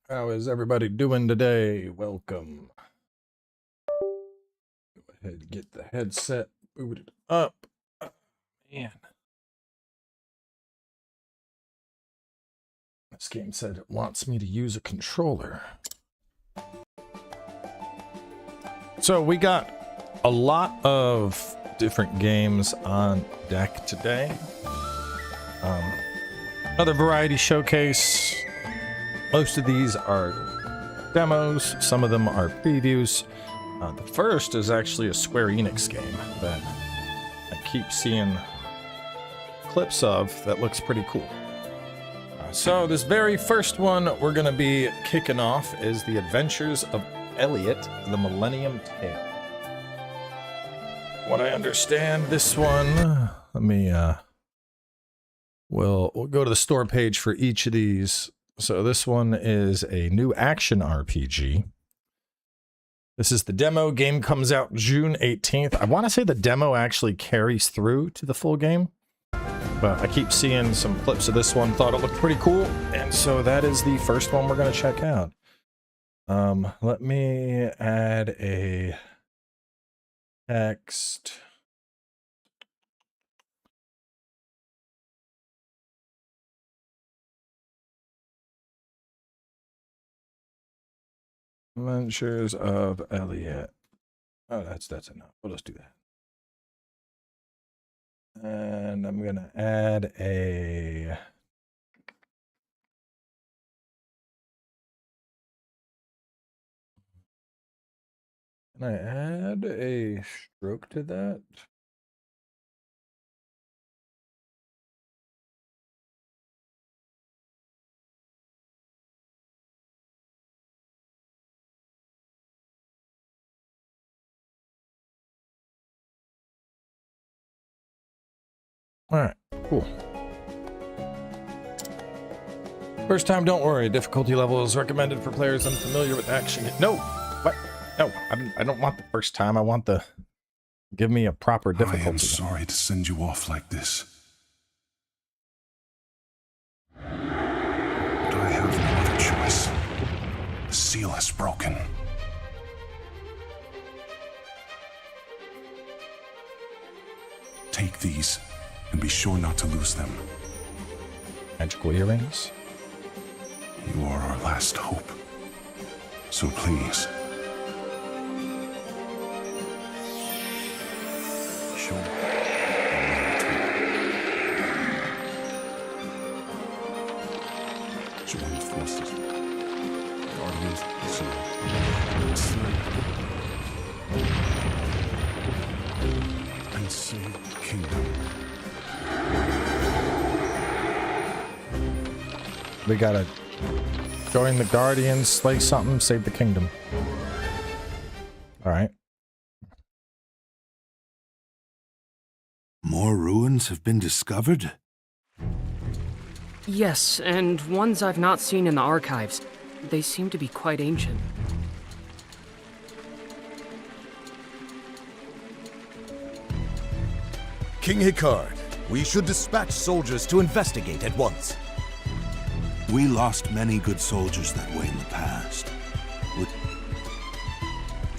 How is everybody doing today? Welcome. Go ahead and get the headset booted up. Oh, man. This game said it wants me to use a controller. So we got a lot of different games on deck today. Another variety showcase. Most of these are demos, some of them are previews. The first is actually a Square Enix game that I keep seeing clips of that looks pretty cool. So this very first one we're going to be kicking off is The Adventures of Elliot, the Millennium Tale. What I understand, this one, let me, we'll go to the store page for each of these. So this one is a new action RPG. This is the demo. Game comes out June 18th. I want to say the demo actually carries through to the full game, but I keep seeing some clips of this one. Thought it looked pretty cool, and so that is the first one we're going to check out. Let me add a text. Adventures of Elliot. Oh, that's enough. We'll just do that. And I'm gonna add a Can I add a stroke to that? All right, cool. First time, don't worry. Difficulty level is recommended for players unfamiliar with action. No, what? No, I don't want the first time. I want the give me a proper difficulty. I am sorry to send you off like this, but I have no other choice. The seal has broken. Take these. And be sure not to lose them. Magical earrings. You are our last hope. So please. Show join forces. Guardians, and save the kingdom. We gotta join the Guardians, slay something, save the kingdom. All right. More ruins have been discovered? Yes, and ones I've not seen in the archives. They seem to be quite ancient. King Hikard, we should dispatch soldiers to investigate at once. We lost many good soldiers that way in the past.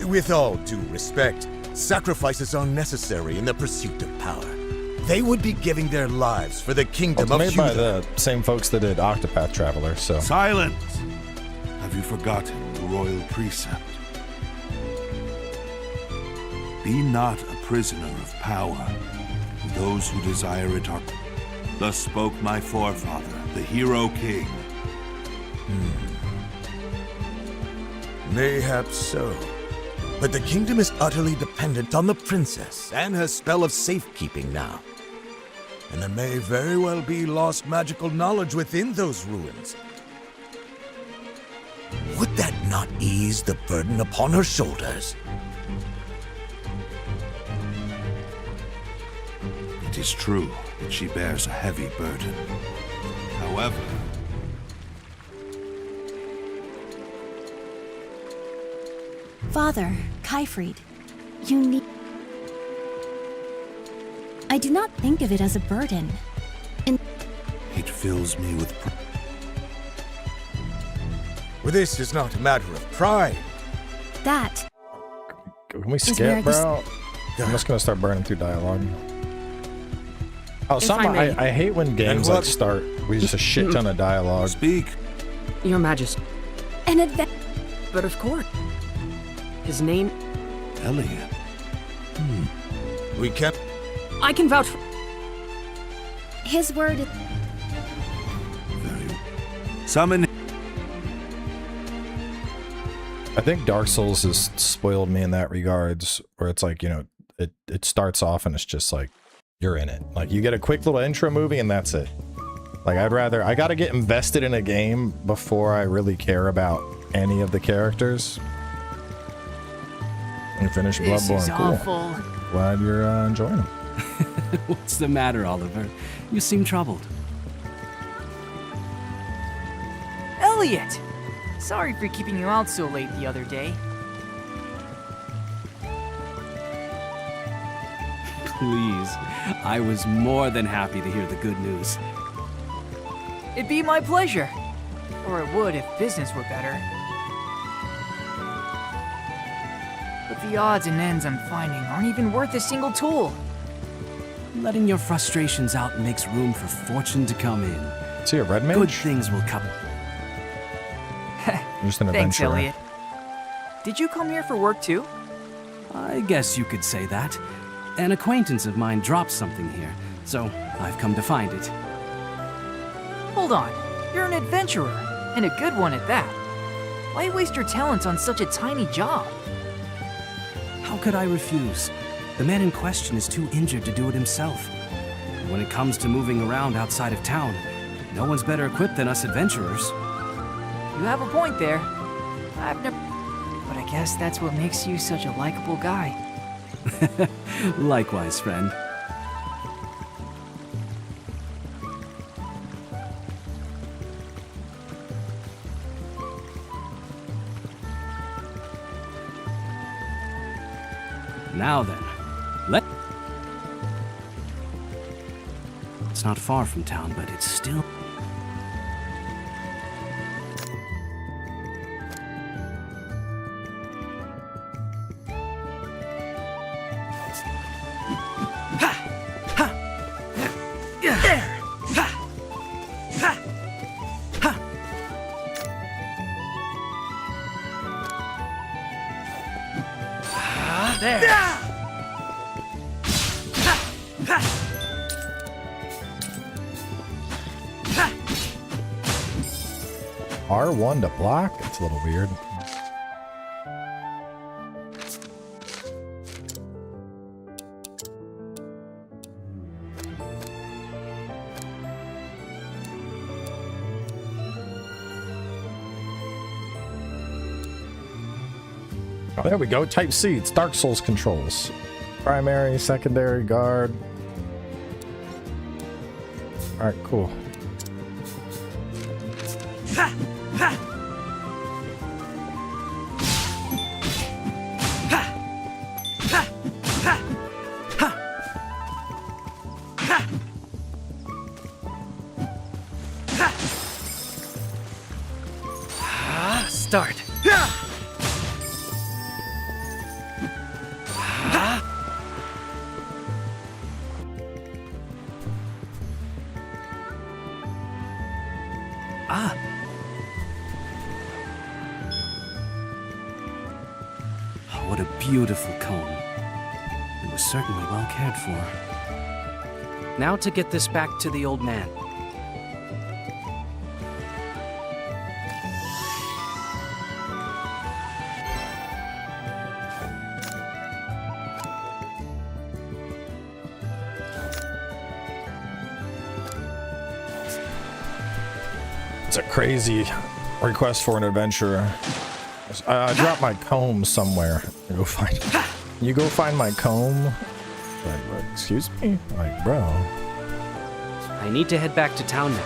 With all due respect, sacrifices are necessary in the pursuit of power. They would be giving their lives for the kingdom of It's made by Judah. the same folks that did Octopath Traveler, so. Silence! Have you forgotten the royal precept? Be not a prisoner of power. Those who desire it are... Thus spoke my forefather, the hero king. Mayhaps so. But the kingdom is utterly dependent on the princess and her spell of safekeeping now. And there may very well be lost magical knowledge within those ruins. Would that not ease the burden upon her shoulders? It is true that she bears a heavy burden. However... Father, Kyfried, you need... I do not think of it as a burden. It fills me with... Well, this is not a matter of pride. That Can we where skip, this- bro? I'm just gonna start burning through dialogue. Oh, If I I hate when games like start with just a shit ton of dialogue. Speak. Your Majesty. an adventure. But of course. His name... Elliot. We can't. I can vouch for... His word. Very. Summon. I think Dark Souls has spoiled me in that regards, where it's like, you know, it starts off and it's just like, you're in it. Like, you get a quick little intro movie and that's it. Like, I gotta get invested in a game before I really care about any of the characters. And finish This is Bloodborne. Cool. awful. Glad you're enjoying them. What's the matter, Oliver? You seem troubled. Elliot! Sorry for keeping you out so late the other day. Please. I was more than happy to hear the good news. It'd be my pleasure. Or it would if business were better. But the odds and ends I'm finding aren't even worth a single tool. Letting your frustrations out makes room for fortune to come in. Is he a red mage? Good things will come. Just an Thanks, adventurer. Elliot. Did you come here for work too? I guess you could say that. An acquaintance of mine dropped something here, so I've come to find it. Hold on. You're an adventurer, and a good one at that. Why waste your talents on such a tiny job? How could I refuse? The man in question is too injured to do it himself. And when it comes to moving around outside of town, no one's better equipped than us adventurers. You have a point there. I've never... But I guess that's what makes you such a likable guy. Likewise, friend. Now then, It's not far from town, but it's still... R1 to block? It's a little weird. Oh, there we go. Type C. It's Dark Souls controls. Primary, secondary, guard. All right, cool. Start. What a beautiful comb. It was certainly well cared for. Now to get this back to the old man. It's a crazy request for an adventurer. I dropped my comb somewhere. You go find my comb? Like, excuse me? Like, bro. I need to head back to town now.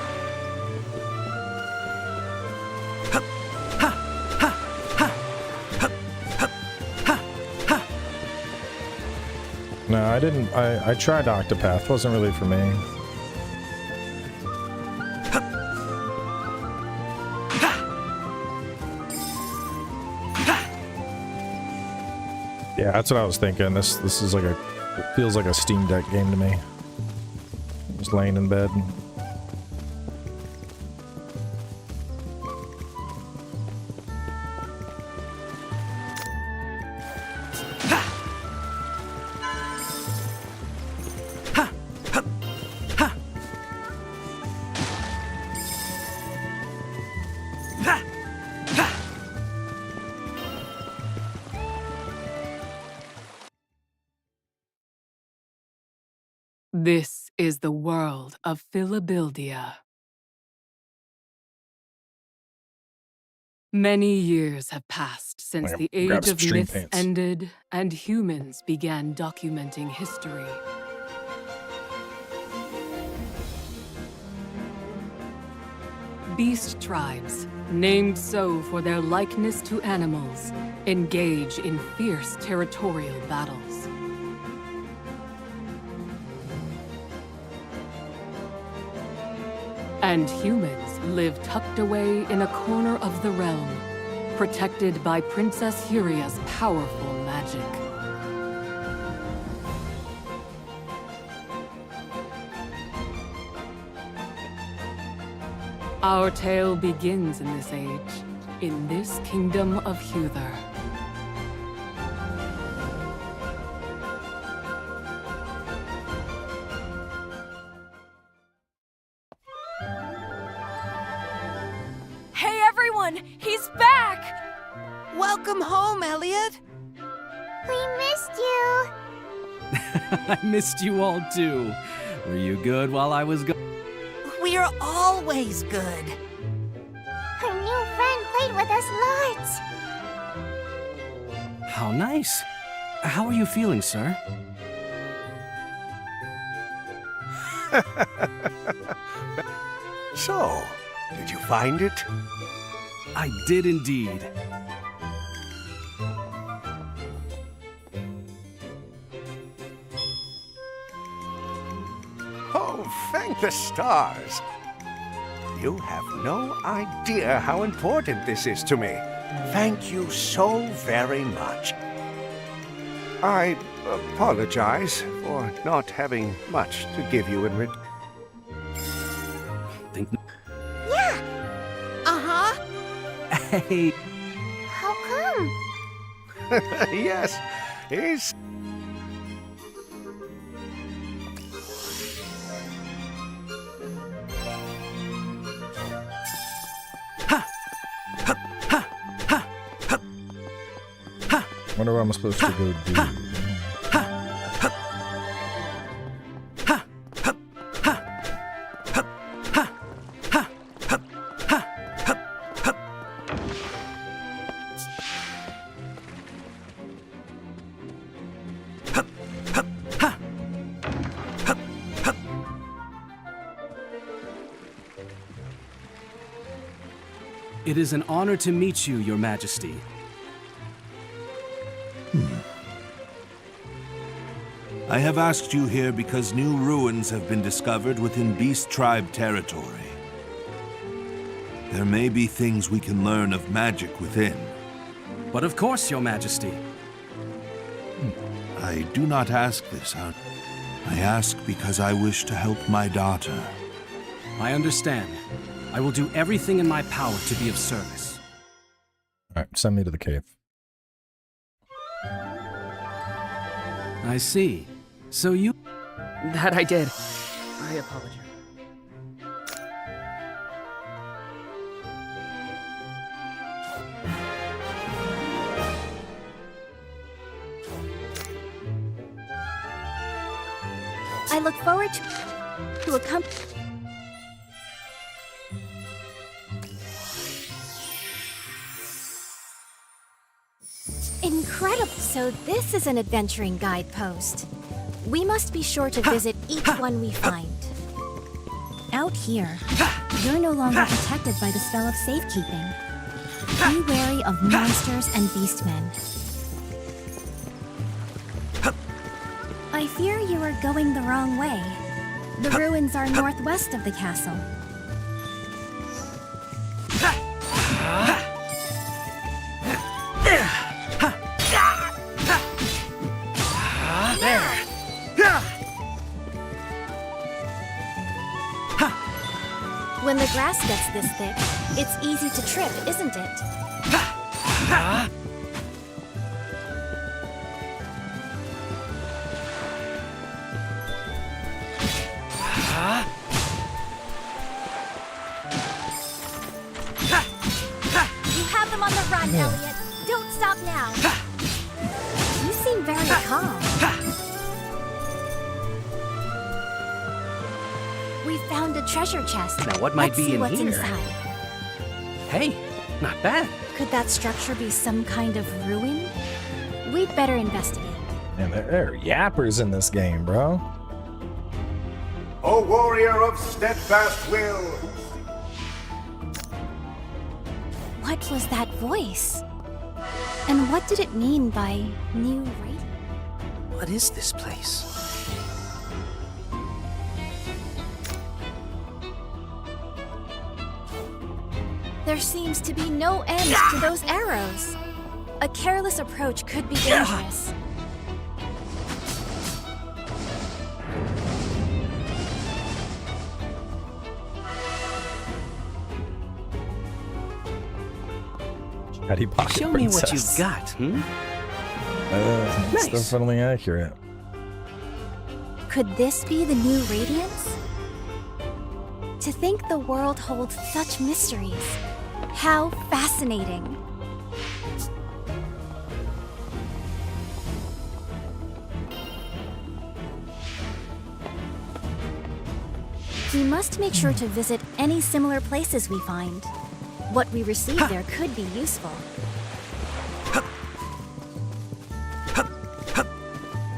No, I didn't. I tried Octopath. Wasn't really for me. Yeah, that's what I was thinking. This is like it feels like a Steam Deck game to me. Just laying in bed. This is the world of Philadelphia. Many years have passed since the grab age some of stream myths pants. ended and humans began documenting history. Beast tribes, named so for their likeness to animals, engage in fierce territorial battles. And humans live tucked away in a corner of the realm, protected by Princess Huria's powerful magic. Our tale begins in this age, in this kingdom of Huther. Hey everyone, he's back! Welcome home, Elliot. We missed you. I missed you all too. Were you good while I was gone? We are always good. Our new friend played with us lots. How nice. How are you feeling, sir? So, did you find it? I did indeed. Oh, thank the stars. You have no idea how important this is to me. Thank you so very much. I apologize for not having much to give you in return. Yeah. Uh-huh. Hey. How come? Yes, he's... Wonder what I'm supposed to go do. It is an honor to meet you, Your Majesty. I have asked you here because new ruins have been discovered within Beast Tribe territory. There may be things we can learn of magic within. But of course, Your Majesty. I do not ask this out. I ask because I wish to help my daughter. I understand. I will do everything in my power to be of service. All right, send me to the cave. I see. So you... That I did. I apologize. I look forward to a Incredible! So this is an adventuring guidepost. We must be sure to visit each one we find. Out here, you're no longer protected by the spell of safekeeping. Be wary of monsters and beastmen. I fear you are going the wrong way. The ruins are northwest of the castle. grass gets this thick, it's easy to trip, isn't it? You have them on the run, Elliot. Don't stop now. You seem very calm. We found a treasure chest. Now what might Let's be see in what's here? inside. Hey, not bad. Could that structure be some kind of ruin? We'd better investigate. And there are yappers in this game, bro. O warrior of steadfast will! What was that voice? And what did it mean by new radiant? What is this place? There seems to be no end to those arrows. A careless approach could be dangerous. Chatty Pocket Show me what Princess. you've got, hmm? It's Nice. definitely accurate. Could this be the new radiance? To think the world holds such mysteries. How fascinating. We must make sure to visit any similar places we find. What we receive there could be useful.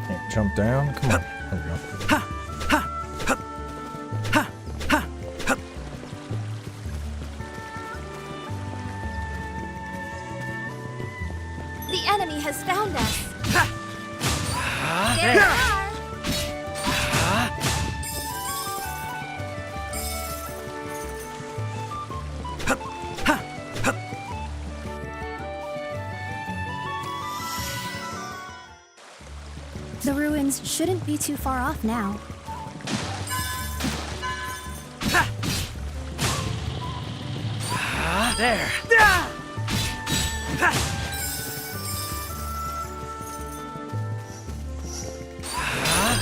Can't jump down? Come on. There we go. The enemy has found us. There. There we are. The ruins shouldn't be too far off now. There.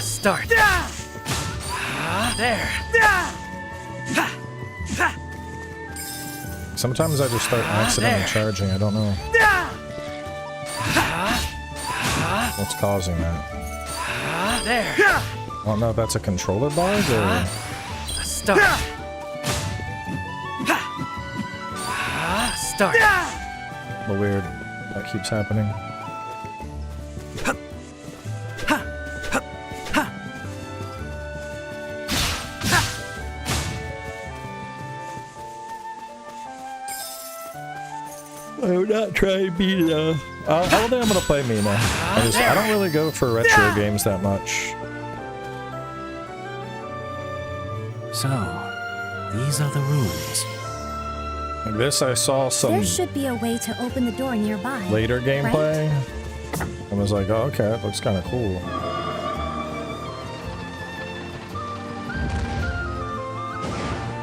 Start. There. Sometimes I just start accidentally charging. I don't know what's causing that. There. I don't know if that's a controller bug or... Start. Start. Weird. That keeps happening. I'm not trying to beat it up. I don't think I'm gonna play Mina. I don't really go for retro games that much. So, these are the ruins. Like this, I saw some There should be a way to open the door nearby. later gameplay. I was like, oh, okay, that looks kind of cool.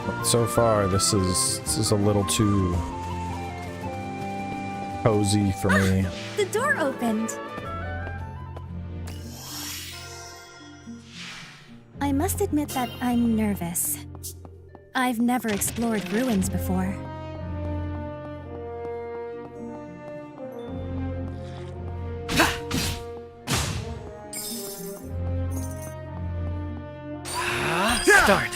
But so far, this is a little too cozy for me. The door opened. I must admit that I'm nervous. I've never explored ruins before. Start.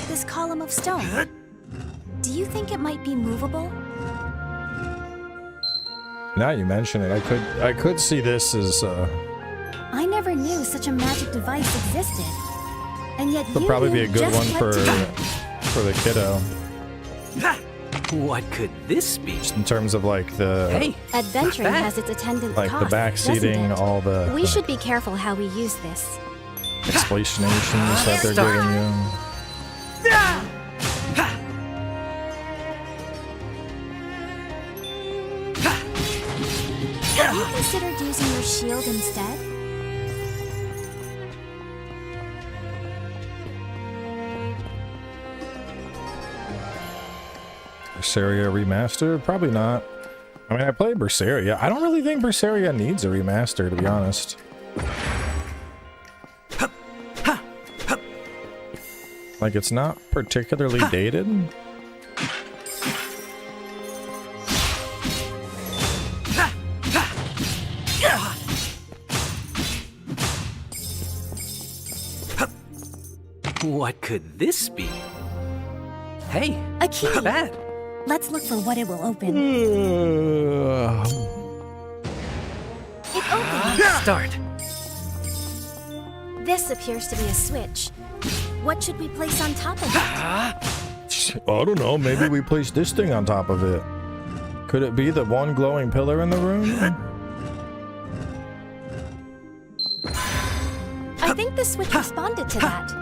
This column of stone. Do you think it might be movable? Now you mention it, I could see this as I never knew such a magic device existed. And yet would you probably be knew a good just one what to do. for the kiddo. What could this be? Just in terms of like the Hey, Adventuring not bad. has its attendant like costs, the back doesn't seating, it? all the We should be careful how we use this. explanations that they're giving you. considered using your shield instead? Berseria remastered? Probably not. I mean, I played Berseria. I don't really think Berseria needs a remaster, to be honest. Like, it's not particularly dated. What could this be? Hey, a key. Not bad. Let's look for what it will open. It opens. Start. This appears to be a switch. What should we place on top of it? I don't know. Maybe we place this thing on top of it. Could it be the one glowing pillar in the room? I think the switch responded to that.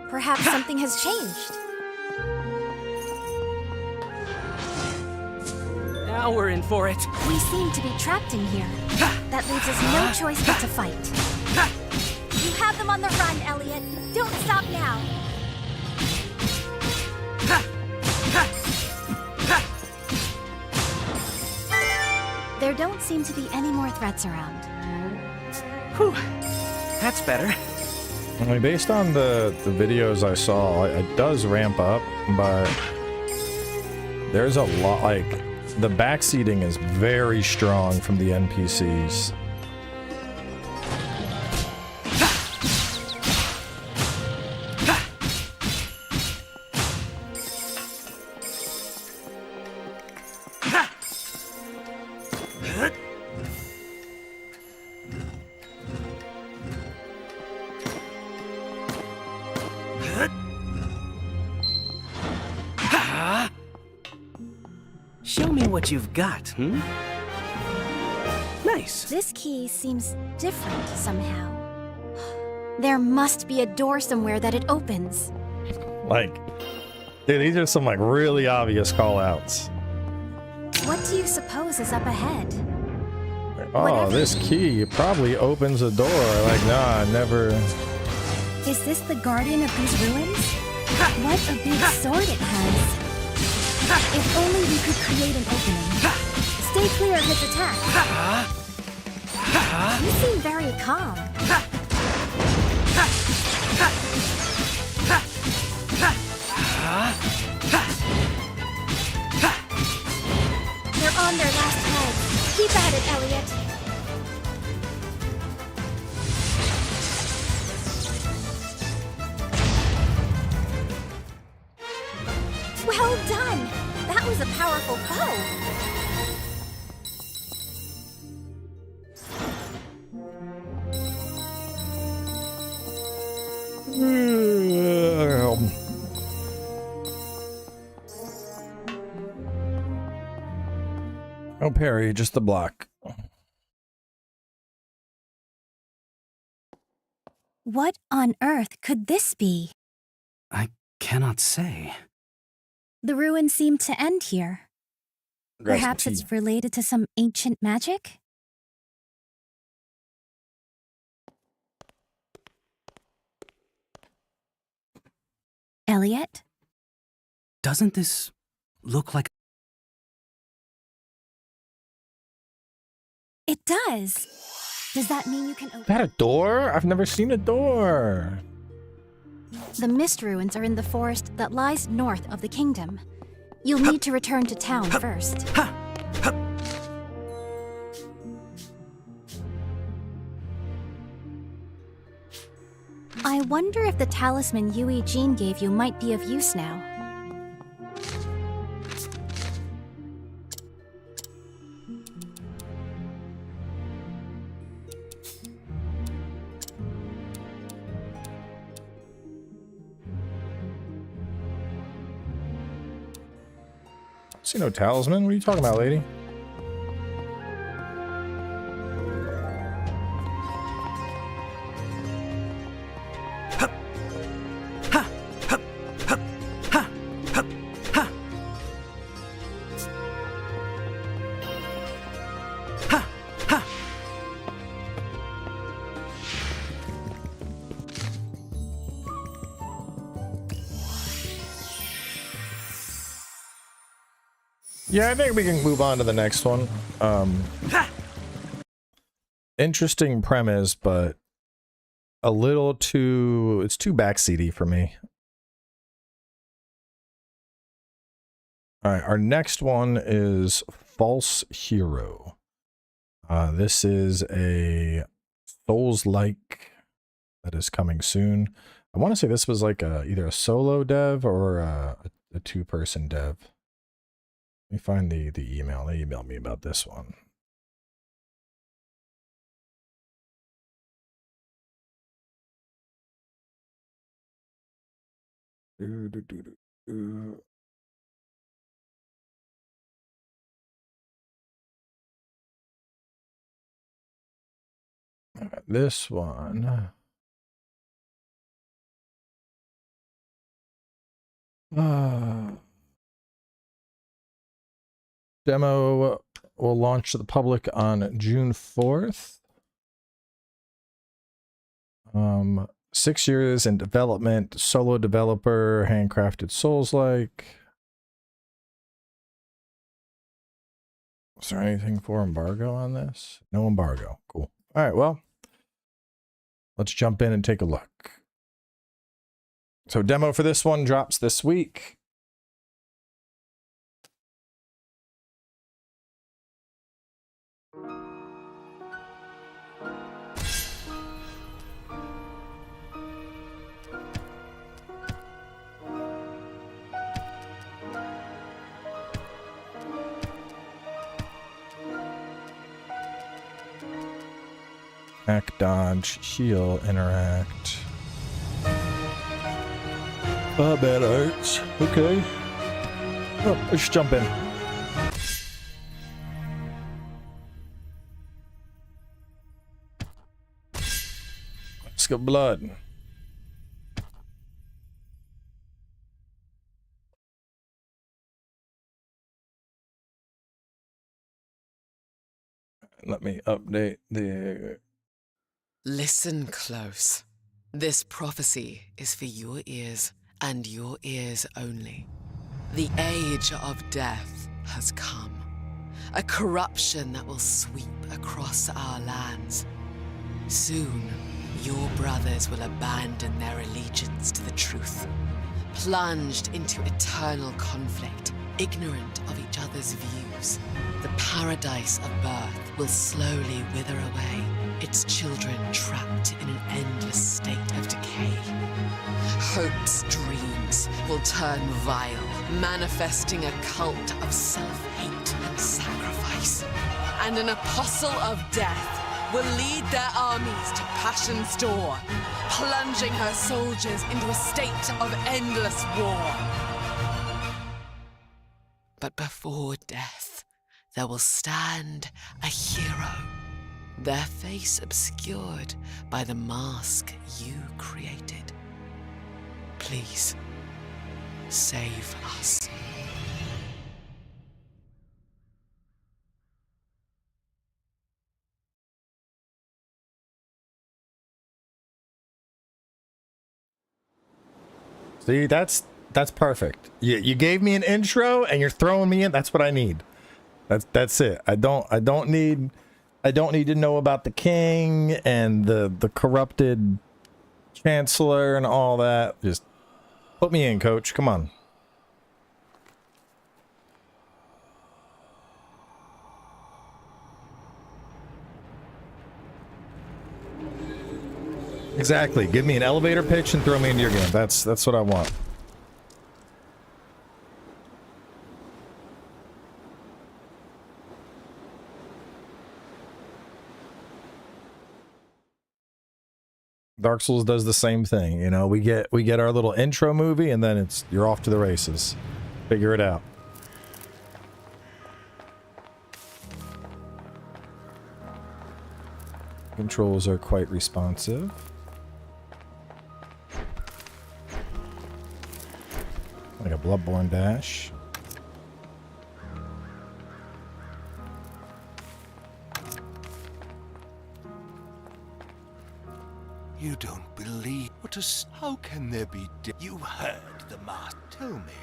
Perhaps something has changed. Now we're in for it. We seem to be trapped in here. That leaves us no choice but to fight. You have them on the run, Elliot. Don't stop now. There don't seem to be any more threats around. Whew. That's better. I mean, based on the videos I saw, it does ramp up, but there's a lot, like, the backseating is very strong from the NPCs. Show me what you've got, hmm? Nice. This key seems different somehow. There must be a door somewhere that it opens. Like, dude, these are some, like, really obvious call-outs. What do you suppose is up ahead? Oh, this key probably opens a door. Like, nah, never. Is this the guardian of these ruins? What a big sword it has. If only we could create an opening. Stay clear of its attack. You seem very calm. They're on their last legs. Keep at it, Elliot. Well done! That was a powerful foe. Oh, parry, just the block. What on earth could this be? I cannot say. The ruins seem to end here. Perhaps it's related to some ancient magic? Elliot? Doesn't this look like... It does. Does that mean you can open... Is that a door? I've never seen a door. The mist ruins are in the forest that lies north of the kingdom. You'll need to return to town first. I wonder if the talisman Yui Jean gave you might be of use now. See no talisman? What are you talking about, lady? Yeah, I think we can move on to the next one. Interesting premise, but a little too... It's too backseaty for me. Alright, our next one is False Hero. This is a Souls-like that is coming soon. I want to say this was like either a solo dev or a two-person dev. Let me find the email. They emailed me about this one. This one. Demo will launch to the public on June 4th. 6 years in development, solo developer, handcrafted Souls-like. Is there anything for embargo on this? No embargo. Cool. All right, well, let's jump in and take a look. So demo for this one drops this week. Act, dodge, heal, interact. Oh, bad arts. Okay. Oh, let's jump in. Let's go blood. Let me update the... Listen close. This prophecy is for your ears and your ears only. The age of death has come. A corruption that will sweep across our lands. Soon, your brothers will abandon their allegiance to the truth, plunged into eternal conflict, ignorant of each other's views. The paradise of birth will slowly wither away, its children trapped in an endless state of decay. Hope's dreams will turn vile, manifesting a cult of self-hate and sacrifice. And an apostle of death will lead their armies to Passion's door, plunging her soldiers into a state of endless war. But before death, there will stand a hero, their face obscured by the mask you created. Please, save us. See, that's perfect. You gave me an intro and you're throwing me in. That's what I need. That's it. I don't need to know about the king and the corrupted chancellor and all that. Just put me in, coach. Come on. Exactly. Give me an elevator pitch and throw me into your game. That's what I want. Dark Souls does the same thing, you know. We get our little intro movie and then you're off to the races. Figure it out. Controls are quite responsive. Like a Bloodborne dash. You don't believe what a... How can there be... You heard the master. Tell me,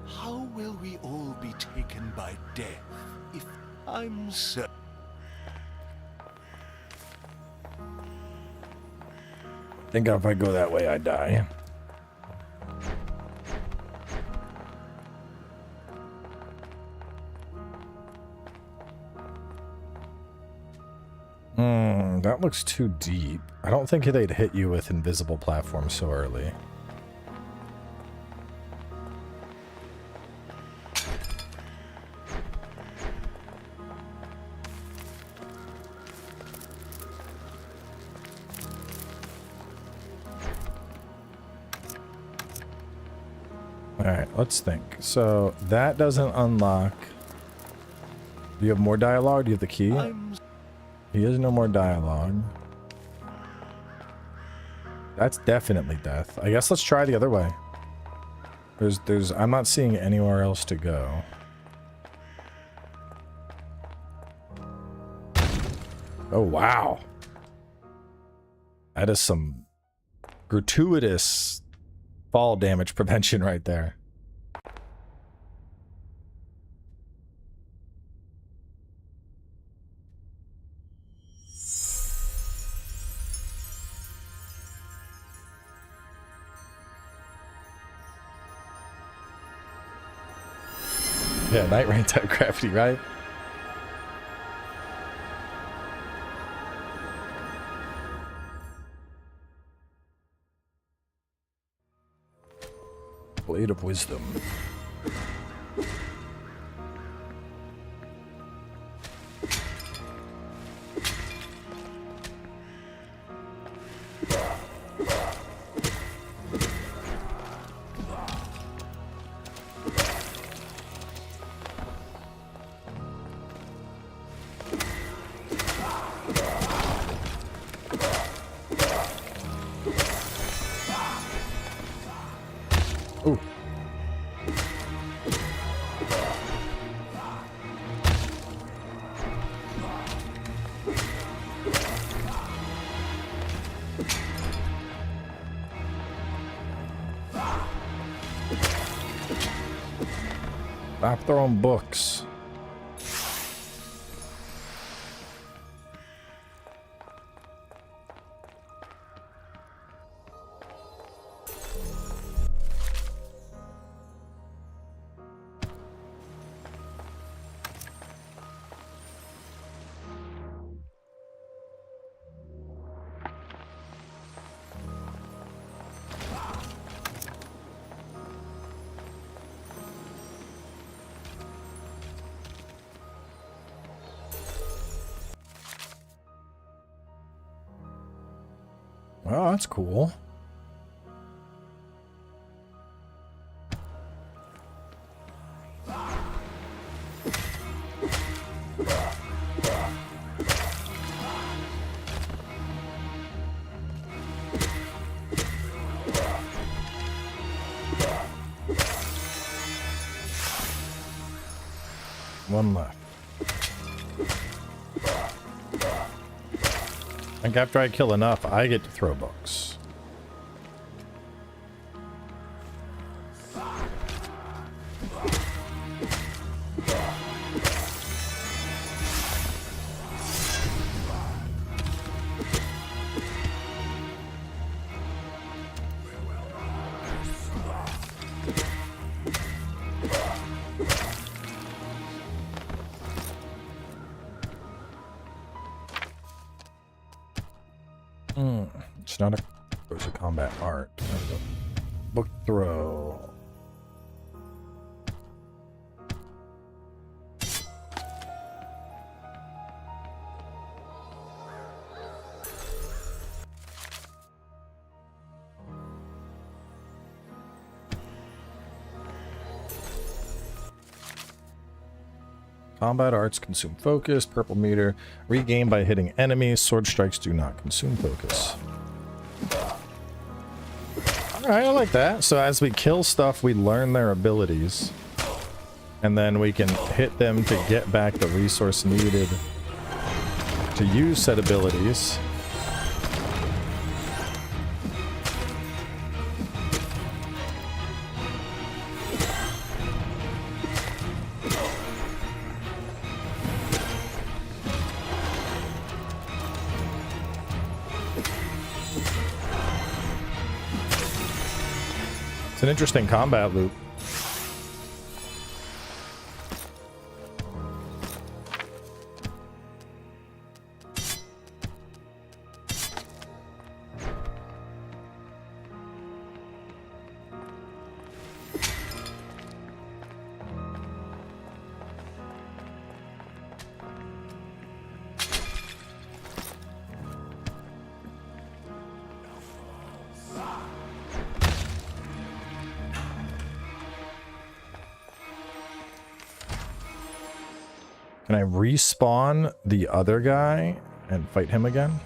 How will we all be taken by death if I'm so... I think if I go that way, I die. That looks too deep. I don't think they'd hit you with invisible platforms so early. Alright, let's think. So, that doesn't unlock... Do you have more dialogue? Do you have the key? He has no more dialogue. That's definitely death. I guess let's try the other way. I'm not seeing anywhere else to go. Oh, wow. That is some gratuitous fall damage prevention right there. Yeah, night rain type gravity, right? Blade of Wisdom. Stop throwing books. Oh, that's cool. One left. I think after I kill enough, I get to throw books. It's not a... There's a combat art. There's a book throw. Combat arts consume focus, purple meter, regain by hitting enemies, sword strikes do not consume focus. Alright, I like that. So as we kill stuff, we learn their abilities. And then we can hit them to get back the resource needed to use said abilities. It's an interesting combat loop. Can I respawn the other guy and fight him again?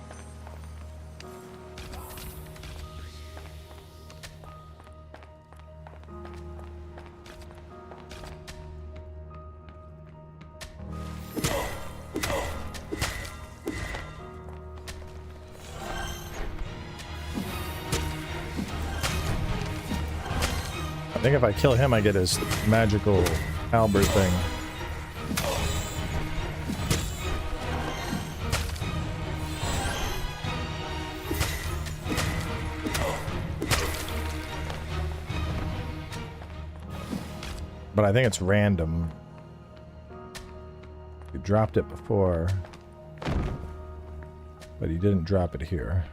I think if I kill him, I get his magical halberd thing. But I think it's random. He dropped it before, but he didn't drop it here.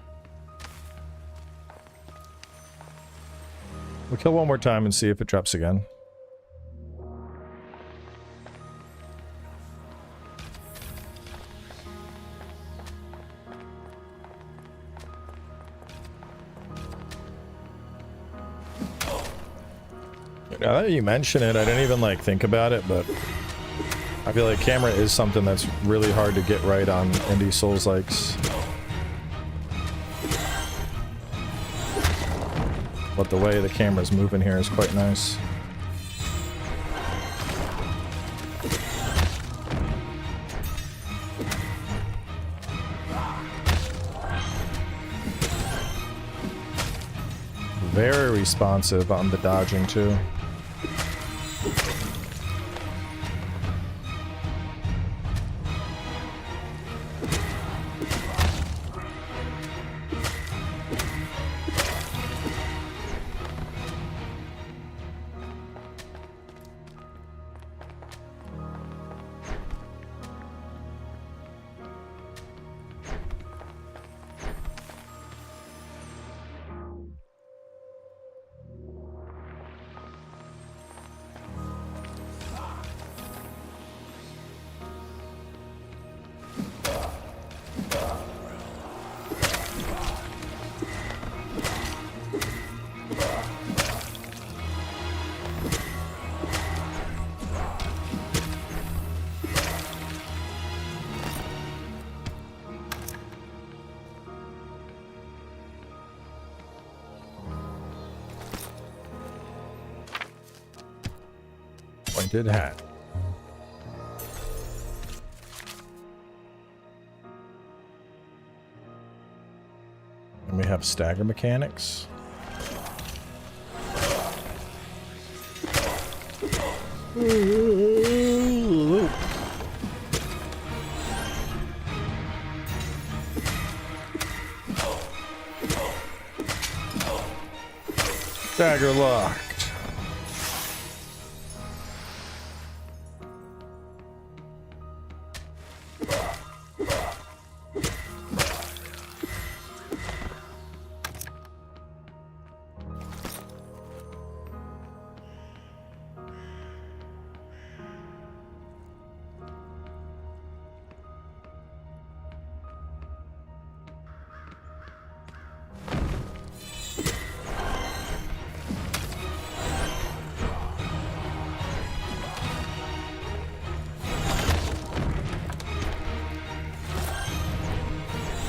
We'll kill one more time and see if it drops again. Now that you mention it, I didn't even like think about it, but I feel like camera is something that's really hard to get right on indie Souls-likes. But the way the camera's moving here is quite nice. Very responsive on the dodging too. Pointed hat. And we have stagger mechanics. Stagger locked.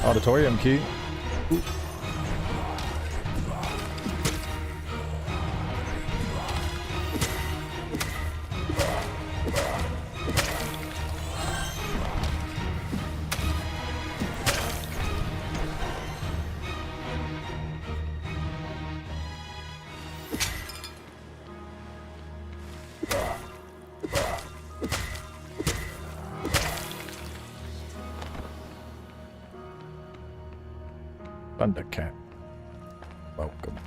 Auditorium key. Ooh. Thundercat. Welcome.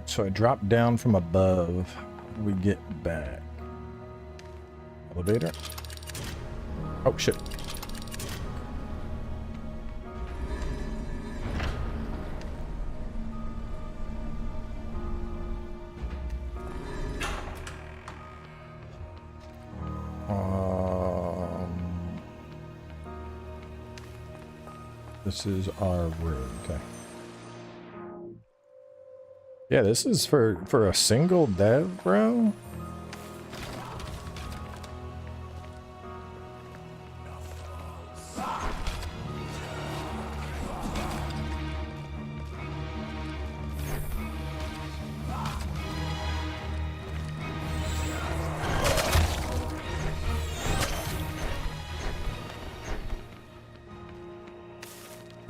So I drop down from above. We get back. Elevator. Oh shit. This is our room. Okay. Yeah, this is for a single dev, bro.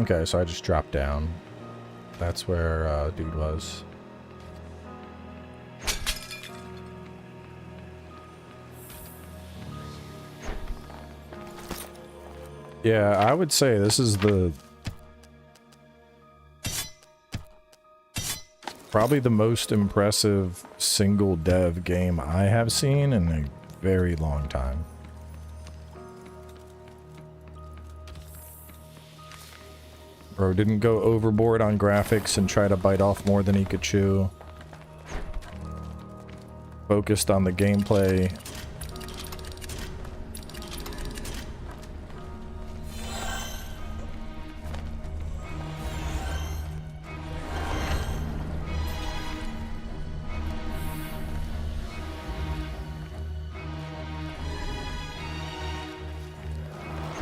Okay, so I just dropped down. That's where dude was. Yeah, I would say this is probably the most impressive single dev game I have seen in a very long time. Bro didn't go overboard on graphics and try to bite off more than he could chew. Focused on the gameplay.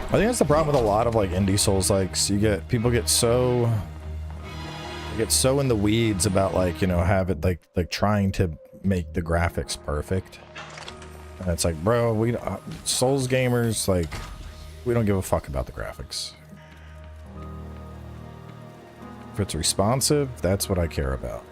I think that's the problem with a lot of like indie Souls-likes. People get so in the weeds about like, you know, have it like trying to make the graphics perfect. And it's like, bro, we Souls gamers, like, we don't give a fuck about the graphics. If it's responsive, that's what I care about.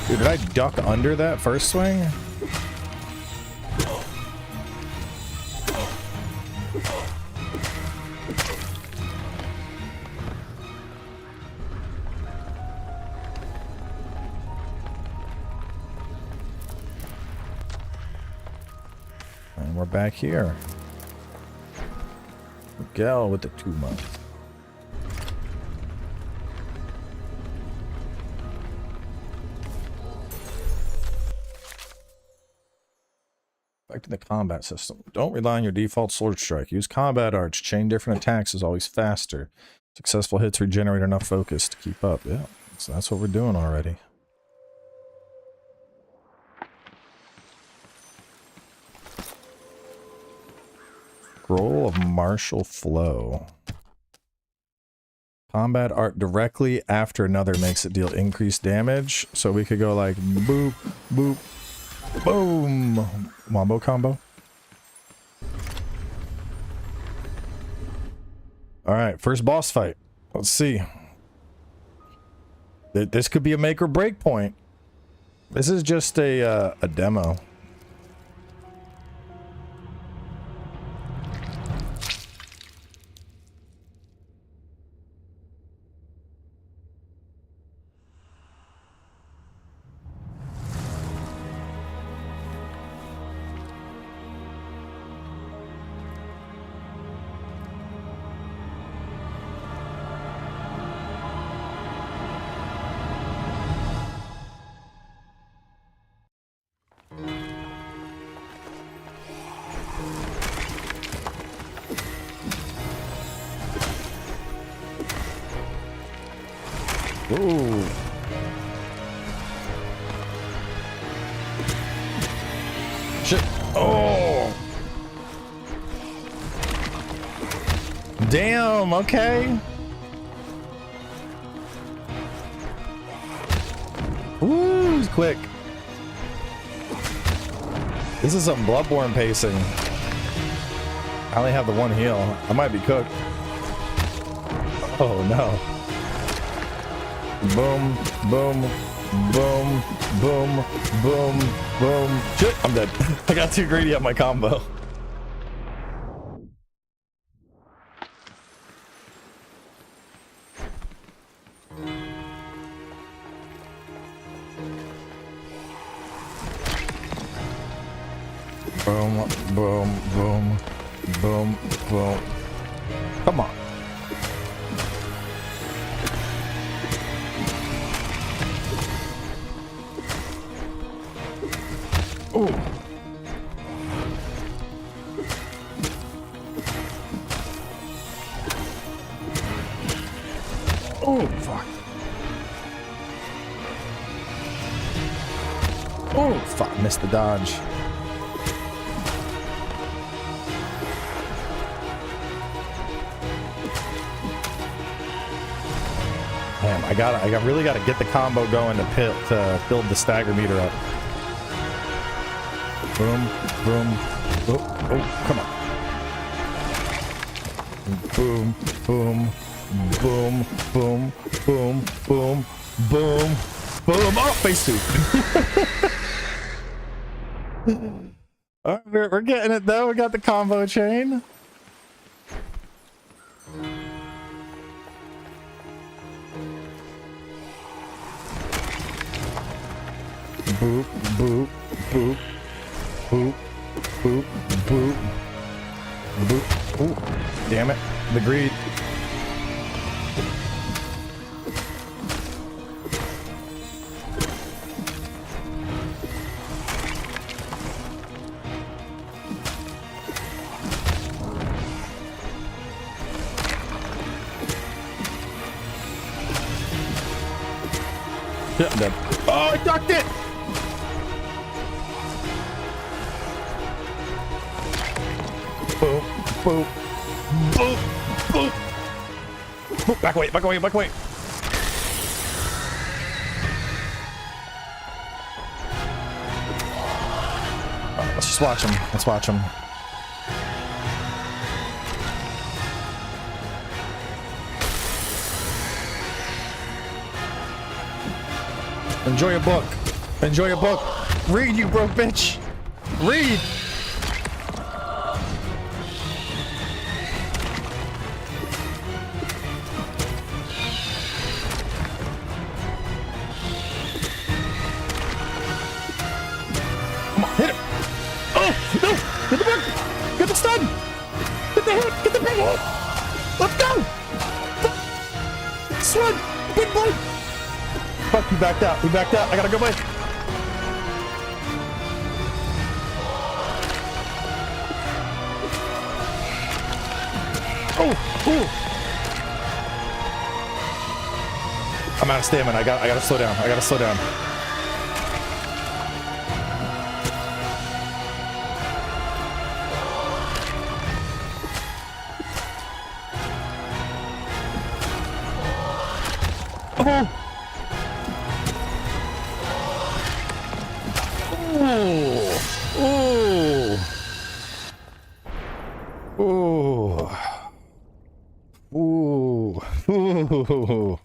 Dude, did I duck under that first swing? And we're back here. Miguel with the 2 months. Back to the combat system. Don't rely on your default sword strike. Use combat arts. Chain different attacks is always faster. Successful hits regenerate enough focus to keep up. Yeah, so that's what we're doing already. Scroll of martial flow. Combat art directly after another makes it deal increased damage. So we could go like boop, boop, boom. Wombo combo. Alright, first boss fight. Let's see. This could be a make or break point. This is just a demo. Ooh. Shit. Oh. Damn, okay. Ooh, he's quick. This is some Bloodborne pacing. I only have the one heal. I might be cooked. Oh no. Boom, boom, boom, boom, boom, boom. Shit, I'm dead. I got too greedy at my combo. Boom, boom, boom, boom, boom. Come on. Ooh. Oh, fuck. Oh, fuck. Missed the dodge. Damn, I really gotta get the combo going to build the stagger meter up. Boom, boom, oh, oh, come on. Boom, boom, boom, boom, boom, boom, boom, boom. Oh, face two. All right, we're getting it though. We got the combo chain. Boop, boop, boop. Boop, boop, boop, boop. Ooh, damn it. The greed. Yeah, I'm dead. Oh, I ducked it! Boop, boop, boop, boop. Boop, back away, back away, back away. Right, let's just watch him. Let's watch him. Enjoy a book. Enjoy a book. Read, you broke bitch. Read. Hit it! Oh, no! Get the book! Get the stun! Get the hit! Get the big hit! Let's go! Swing! Big boy! Fuck, he backed out. He backed out. I gotta go back. Oh! Ooh! I'm out of stamina. I gotta slow down. I gotta slow down. Oh! Ooh. Ooh. Ooh. Ooh.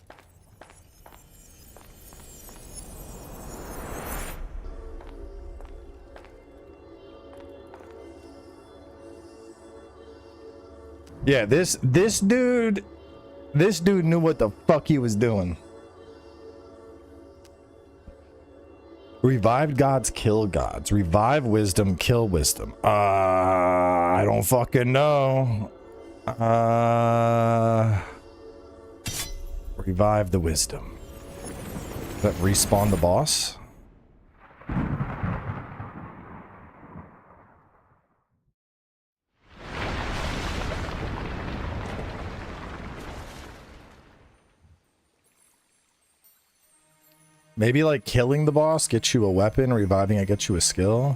Yeah, this dude knew what the fuck he was doing. Revived gods, kill gods. Revive wisdom, kill wisdom. I don't fucking know. Revive the wisdom. Does that respawn the boss? Maybe like killing the boss gets you a weapon, reviving it gets you a skill.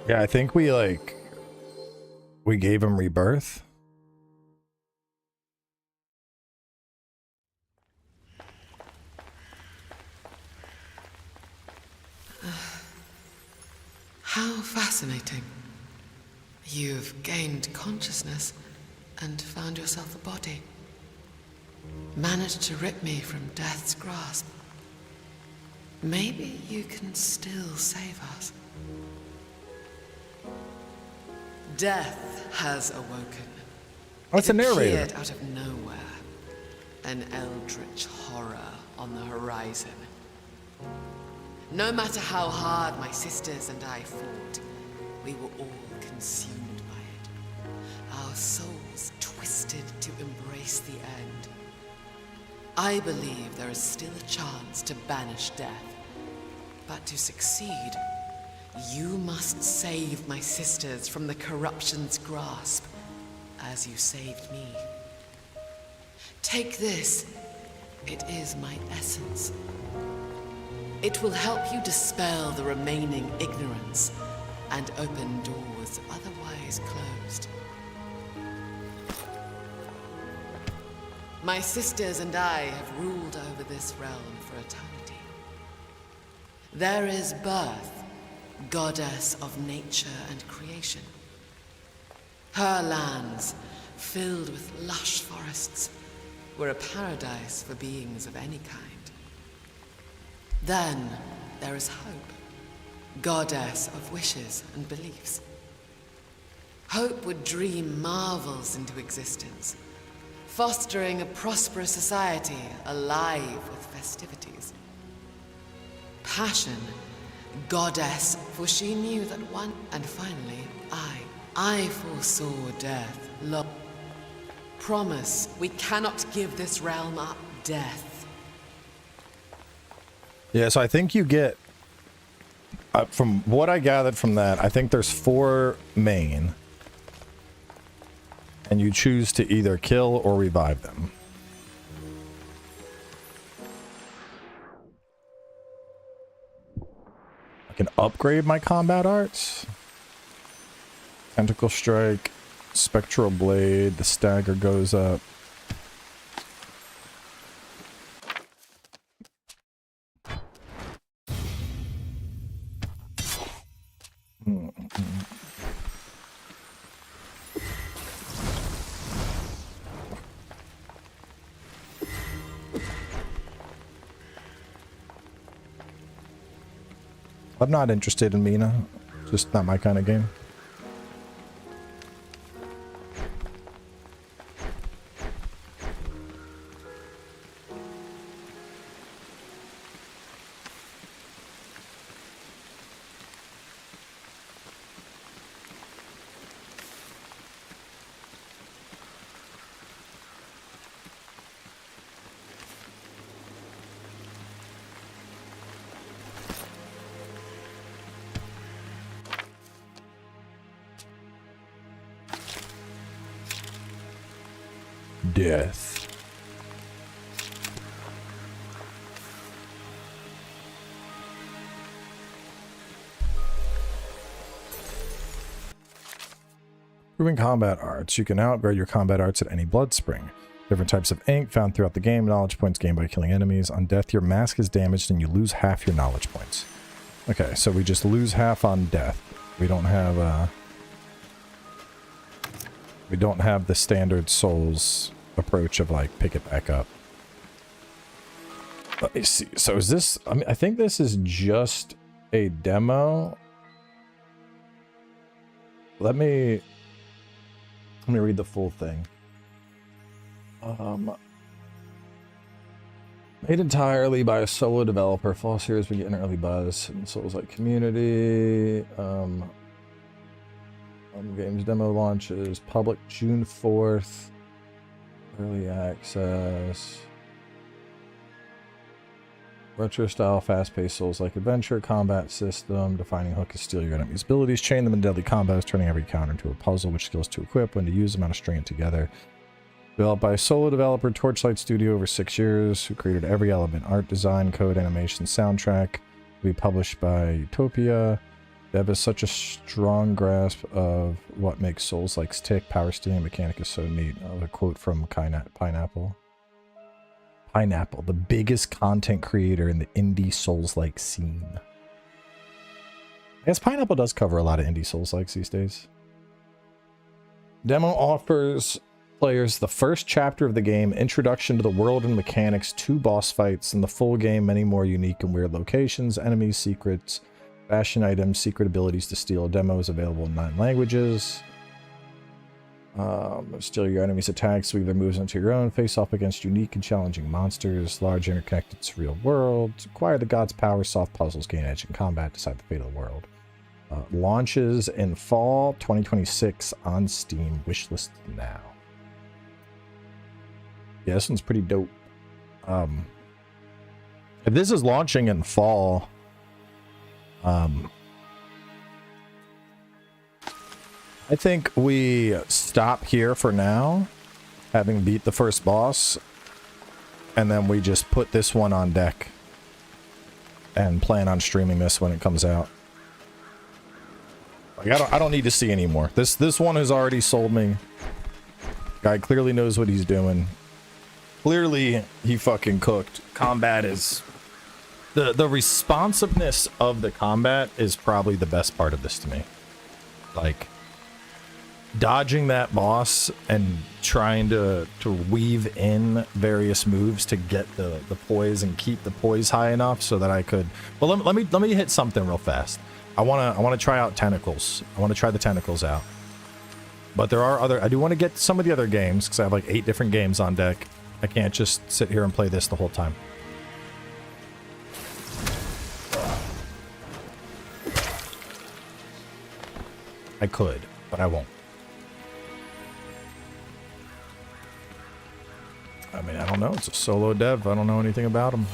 Yeah, I think we gave him rebirth. How fascinating. You've gained consciousness and found yourself a body. Managed to rip me from death's grasp. Maybe you can still save us. Death has awoken. What's the narrator? It appeared out of nowhere. An eldritch horror on the horizon. No matter how hard my sisters and I fought, we were all consumed by it. Our souls twisted to embrace the end. I believe there is still a chance to banish death. But to succeed, you must save my sisters from the corruption's grasp, as you saved me. Take this. It is my essence. It will help you dispel the remaining ignorance and open doors otherwise closed. My sisters and I have ruled over this realm for eternity. There is birth, goddess of nature and creation. Her lands, filled with lush forests, were a paradise for beings of any kind. Then there is hope, goddess of wishes and beliefs. Hope would dream marvels into existence, fostering a prosperous society alive with festivities. Passion, goddess, for she knew that one, and finally, I foresaw death. Promise, we cannot give this realm up, death. Yeah, so I think you get, from what I gathered from that, I think there's 4 main. And you choose to either kill or revive them. I can upgrade my combat arts. Tentacle Strike, Spectral Blade, the stagger goes up. I'm not interested in Mina. Just not my kind of game. Death. Improving combat arts. You can now upgrade your combat arts at any blood spring. Different types of ink found throughout the game. Knowledge points gained by killing enemies. On death, your mask is damaged and you lose half your knowledge points. Okay, so we just lose half on death. We don't have the standard Souls approach of like pick it back up. Let me see. So is this, I mean, I think this is just a demo. Let me read the full thing. Made entirely by a solo developer. Fall series we get an early buzz. And Souls-like community. Games demo launches. Public June 4th. Early access. Retro style, fast-paced Souls-like adventure, combat system. Defining hook is steal your enemy's abilities, chain them in deadly combos, turning every counter into a puzzle, which skills to equip, when to use them, how to string it together. Developed by a solo developer, Torchlight Studio, over 6 years, who created every element: art, design, code, animation, soundtrack. Will be published by Utopia. Dev has such a strong grasp of what makes Souls-likes tick. Power stealing mechanic is so neat. A quote from Pineapple. Pineapple, the biggest content creator in the indie Souls-like scene. I guess Pineapple does cover a lot of indie Souls-likes these days. Demo offers players the first chapter of the game, introduction to the world and mechanics, 2 boss fights, and the full game, many more unique and weird locations, enemies, secrets, fashion items, secret abilities to steal. Demo is available in 9 languages. Steal your enemy's attacks, weave their moves into your own, face off against unique and challenging monsters, large interconnected surreal worlds, acquire the god's power, soft puzzles, gain edge in combat, decide the fate of the world. Launches in fall 2026 on Steam, wishlist now. Yeah, this one's pretty dope. If this is launching in fall, I think we stop here for now, having beat the first boss, and then we just put this one on deck and plan on streaming this when it comes out. Like, I don't need to see anymore. This one has already sold me. Guy clearly knows what he's doing. Clearly, he fucking cooked. Combat is... The responsiveness of the combat is probably the best part of this to me. Like, dodging that boss and trying to weave in various moves to get the poise and keep the poise high enough so that I could... Well, let me hit something real fast. I wanna try out tentacles. I want to try the tentacles out. But there are other... I do want to get some of the other games, because I have like 8 different games on deck. I can't just sit here and play this the whole time. I could, but I won't. I mean, I don't know. It's a solo dev. I don't know anything about him.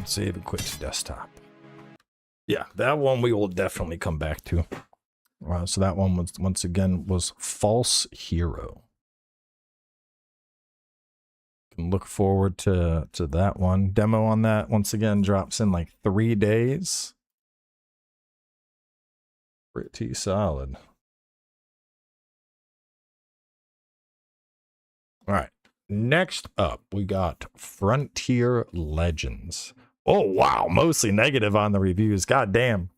Save and quit to desktop. Yeah, that one we will definitely come back to. So that one was, once again, was False Hero. Can look forward to that one. Demo on that once again drops in like 3 days. Pretty solid. All right. Next up, we got Frontier Legends. Oh, wow. Mostly negative on the reviews. God damn.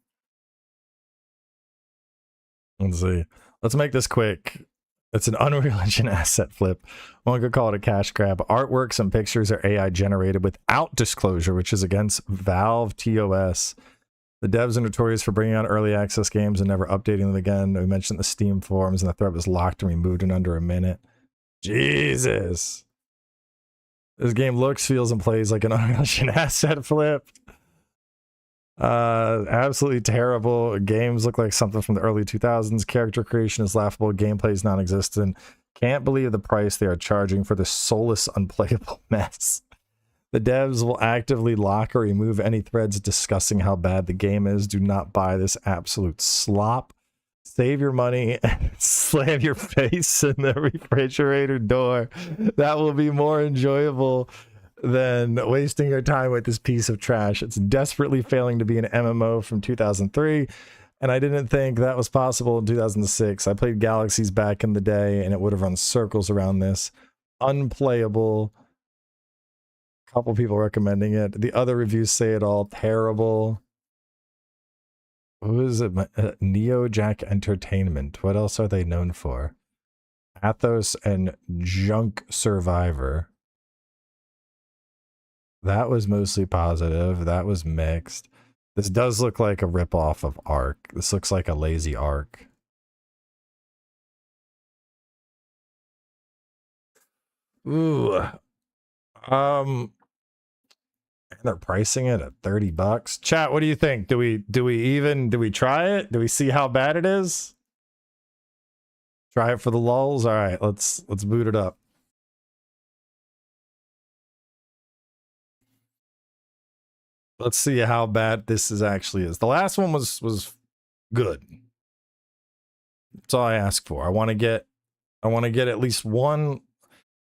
Let's see. Let's make this quick. It's an Unreal Engine asset flip. One could call it a cash grab. Artworks and pictures are AI generated without disclosure, which is against Valve TOS. The devs are notorious for bringing out early access games and never updating them again. We mentioned the Steam forums, and the thread was locked and removed in under a minute. Jesus. This game looks, feels, and plays like an Unreal Engine asset flip. Absolutely terrible. Games look like something from the early 2000s. Character creation is laughable. Gameplay is non-existent. Can't believe the price they are charging for this soulless, unplayable mess. The devs will actively lock or remove any threads discussing how bad the game is. Do not buy this absolute slop. Save your money and slam your face in the refrigerator door. That will be more enjoyable than wasting your time with this piece of trash. It's desperately failing to be an MMO from 2003. And I didn't think that was possible in 2006. I played Galaxies back in the day, and it would have run circles around this. Unplayable. A couple people recommending it. The other reviews say it all terrible. Who is it? Neojack Entertainment. What else are they known for? Athos and Junk Survivor. That was mostly positive. That was mixed. This does look like a ripoff of Ark. This looks like a lazy Ark. Ooh. And they're pricing it at $30. Chat, what do you think? Do we try it? Do we see how bad it is? Try it for the lulz? All right, let's boot it up. Let's see how bad this actually is. The last one was good. That's all I ask for. I want to get at least one.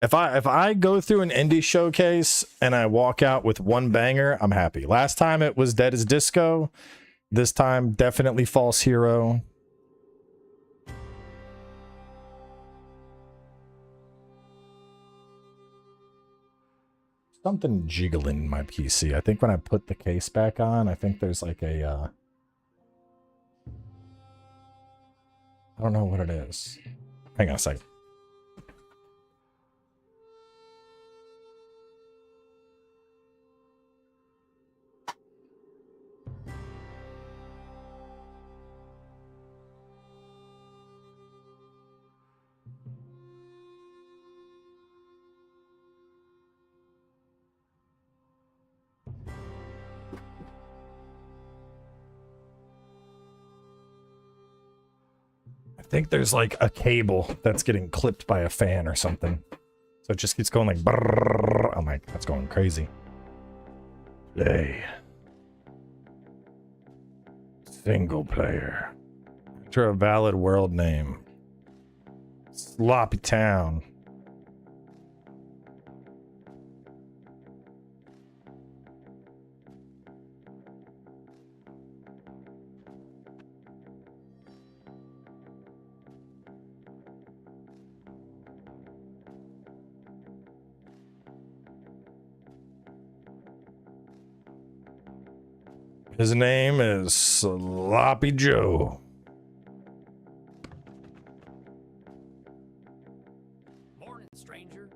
If I go through an indie showcase and I walk out with one banger, I'm happy. Last time it was Dead as Disco. This time definitely False Hero. Something jiggling in my PC. I think when I put the case back on, I think there's like a I don't know what it is. Hang on a second. I think there's like a cable that's getting clipped by a fan or something. So it just keeps going like brrrr. I'm like, that's going crazy. Play. Single player. Enter a valid world name. Sloppy Town. His name is Sloppy Joe. Morning, stranger.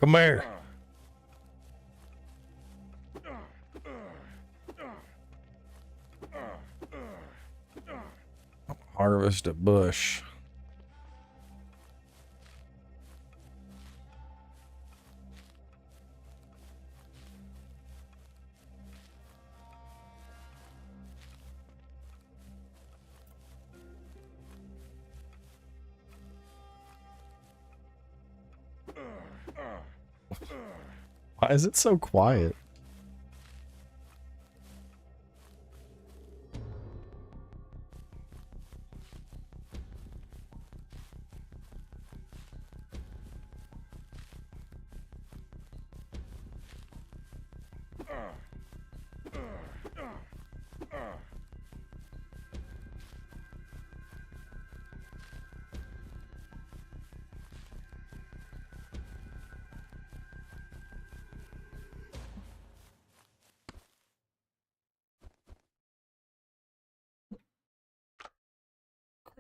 Come here. Harvest a bush. Why is it so quiet?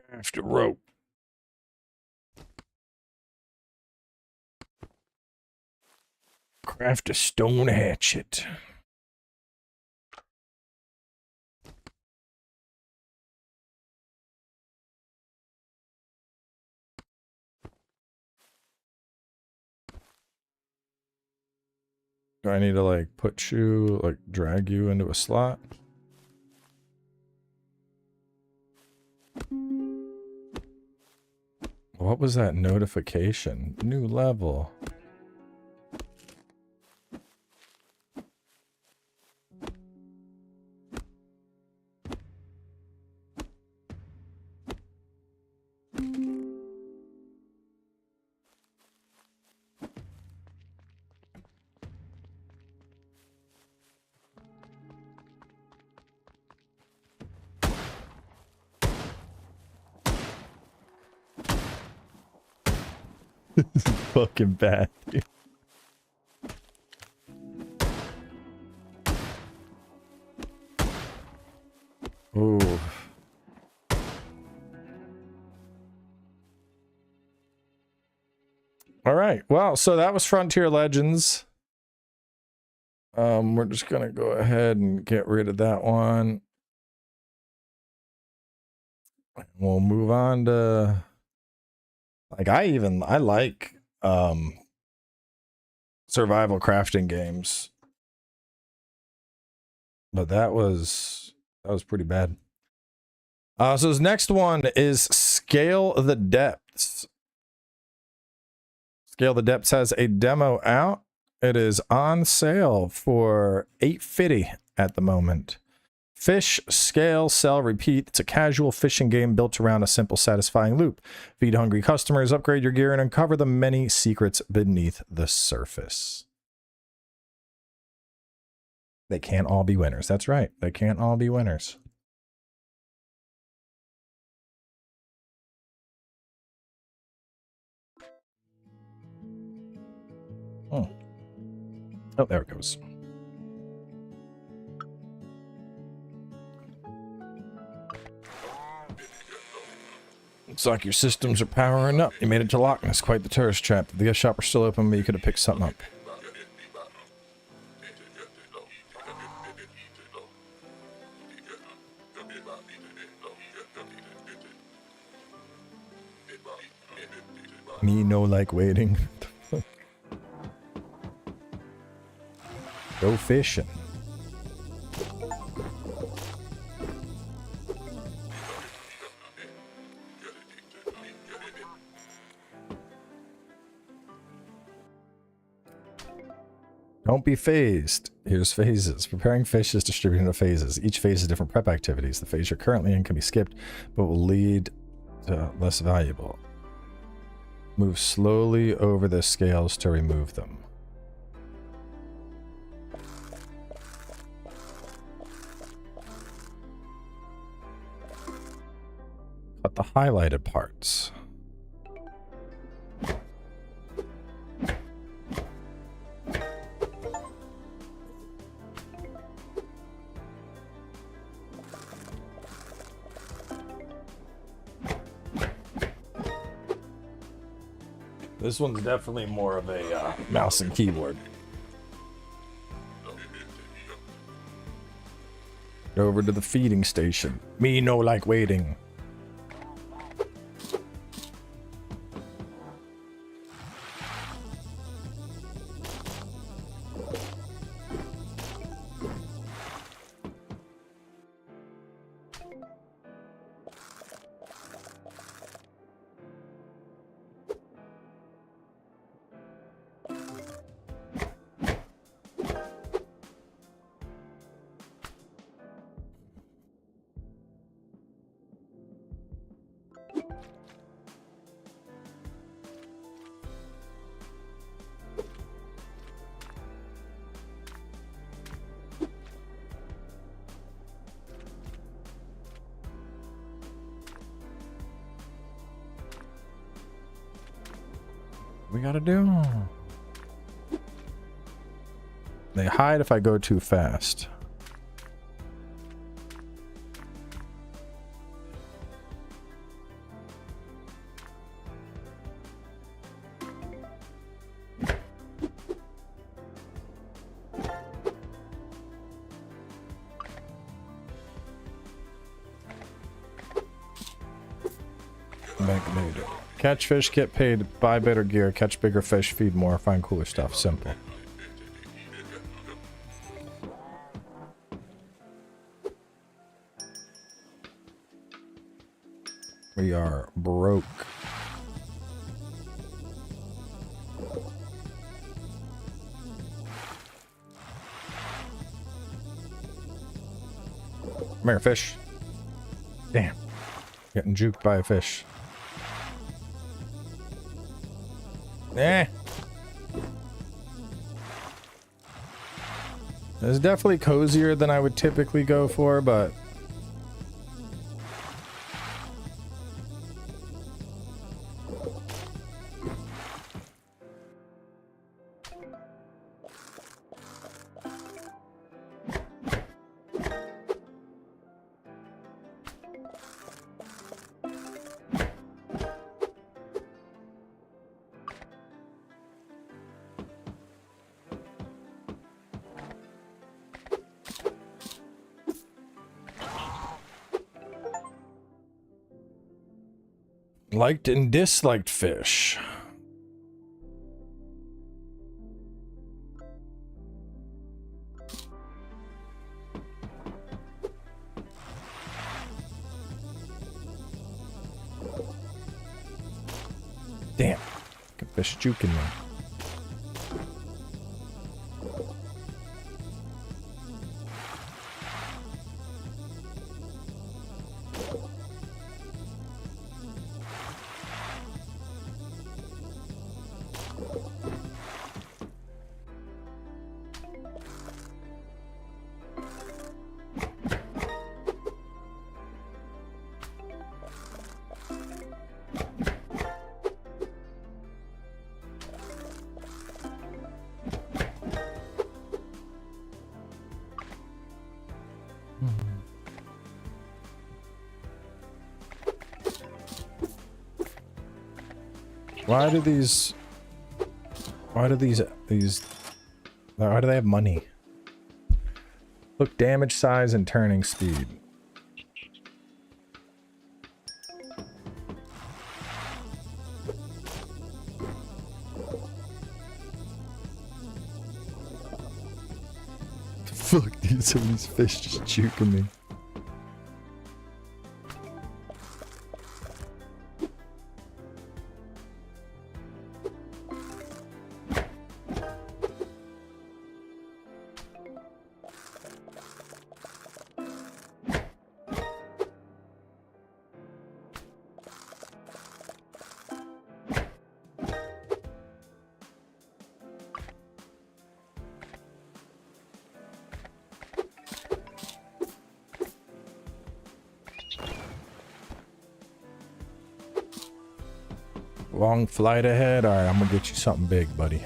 Craft a rope. Craft a stone hatchet. Do I need to like put you, like drag you into a slot? What was that notification? New level. This is fucking bad, dude. Ooh. All right. Well, so that was Frontier Legends. We're just gonna go ahead and get rid of that one. We'll move on to, like, I like survival crafting games, but that was pretty bad. So this next one is Scale the Depths. Scale the Depths has a demo out. It is on sale for $8.50 at the moment. Fish, scale, sell, repeat. It's a casual fishing game built around a simple, satisfying loop. Feed hungry customers, upgrade your gear, and uncover the many secrets beneath the surface. They can't all be winners. That's right. They can't all be winners. Oh, there it goes. Looks like your systems are powering up. You made it to Loch Ness, quite the tourist trap. The gift shop are still open, but you could have picked something up. Me no like waiting. Go fishing. Don't be phased. Here's phases. Preparing fish is distributed into phases. Each phase has different prep activities. The phase you're currently in can be skipped, but will lead to less valuable. Move slowly over the scales to remove them. Cut the highlighted parts. This one's definitely more of a mouse and keyboard. Over to the feeding station. Me no like waiting. We gotta do. They hide if I go too fast. Back later. Catch fish, get paid, buy better gear, catch bigger fish, feed more, find cooler stuff. Simple. We are broke. Come here, fish. Damn. Getting juked by a fish. Eh. It's definitely cozier than I would typically go for, but Liked and disliked fish. Damn. Got fish juking me. Why do they have money? Look, damage size and turning speed. Fuck, dude, some of these fish just juking me. Long flight ahead? Alright, I'm gonna get you something big, buddy.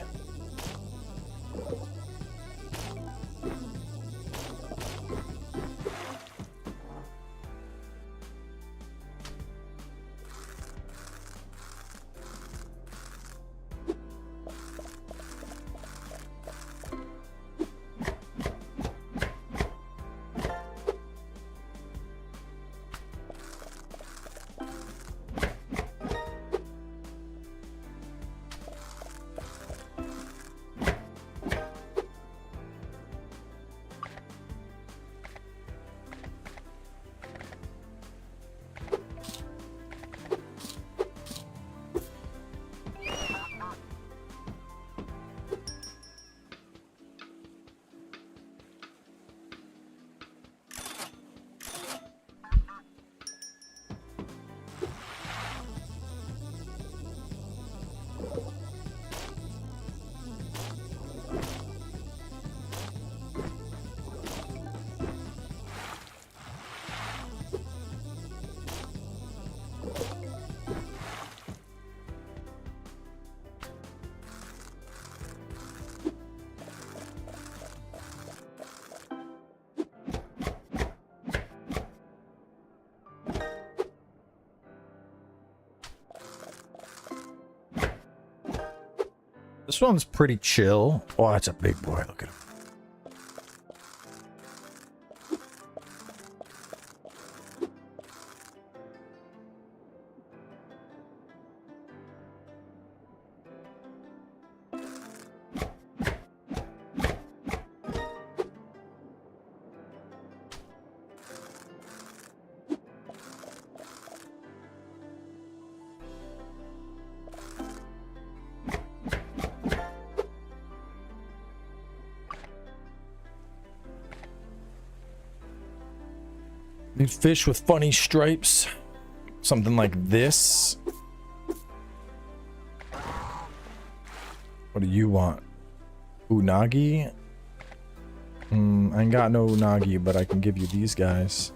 This one's pretty chill. Oh, that's a big boy. Look at him. Need fish with funny stripes. Something like this. What do you want? Unagi? I ain't got no unagi, but I can give you these guys.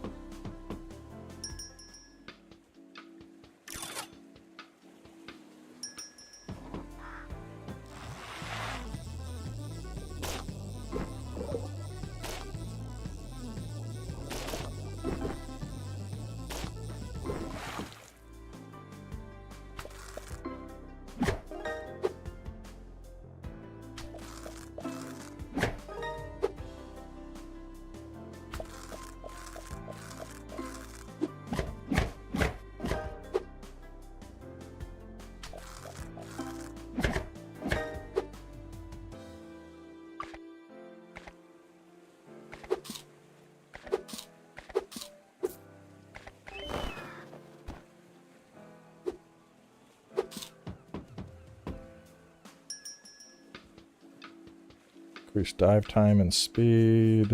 Increase dive time and speed.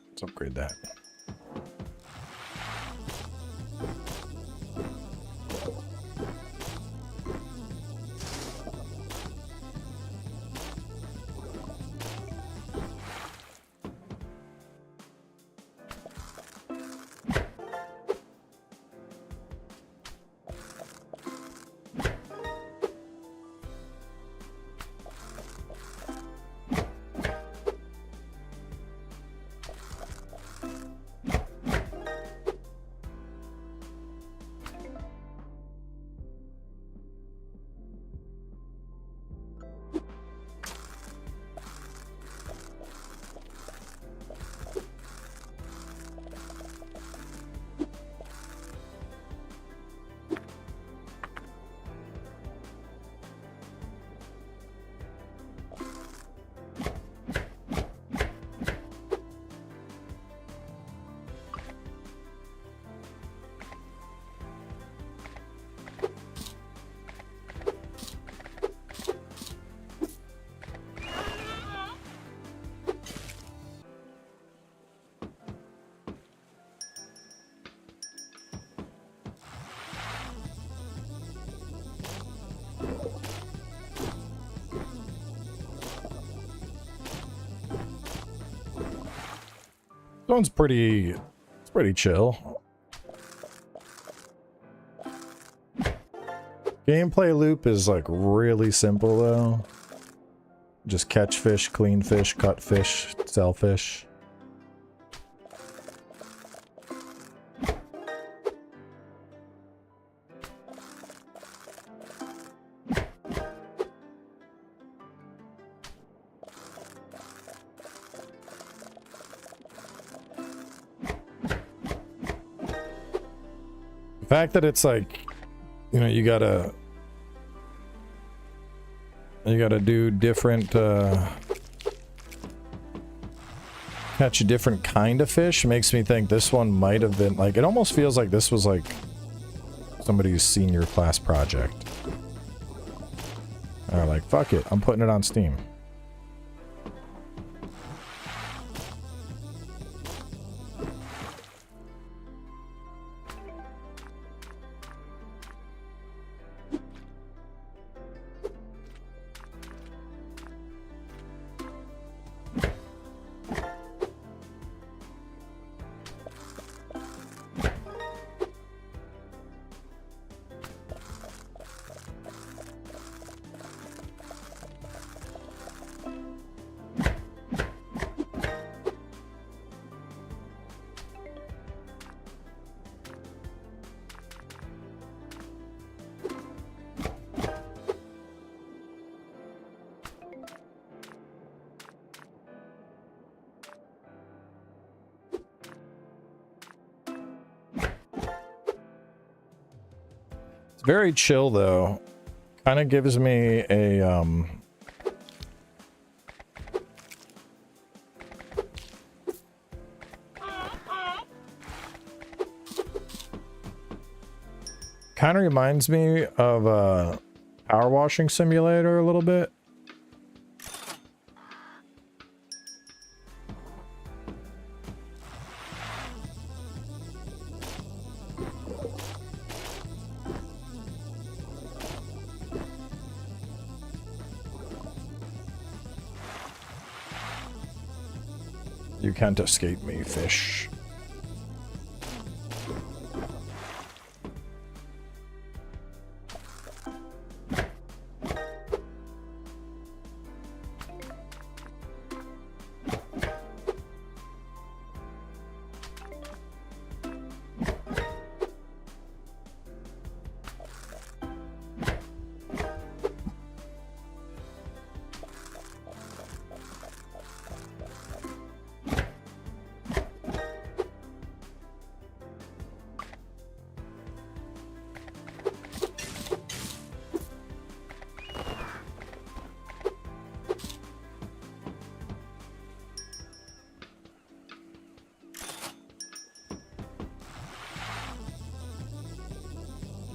Let's upgrade that. This one's pretty, it's pretty chill. Gameplay loop is like really simple though. Just catch fish, clean fish, cut fish, sell fish. The fact that it's like, you know, you gotta do different, catch a different kind of fish makes me think this one might have been, like, it almost feels like this was like somebody's senior class project. Or like, fuck it, I'm putting it on Steam. Very chill though. Kind of gives me a kind of reminds me of a power washing simulator a little bit. You can't escape me, fish.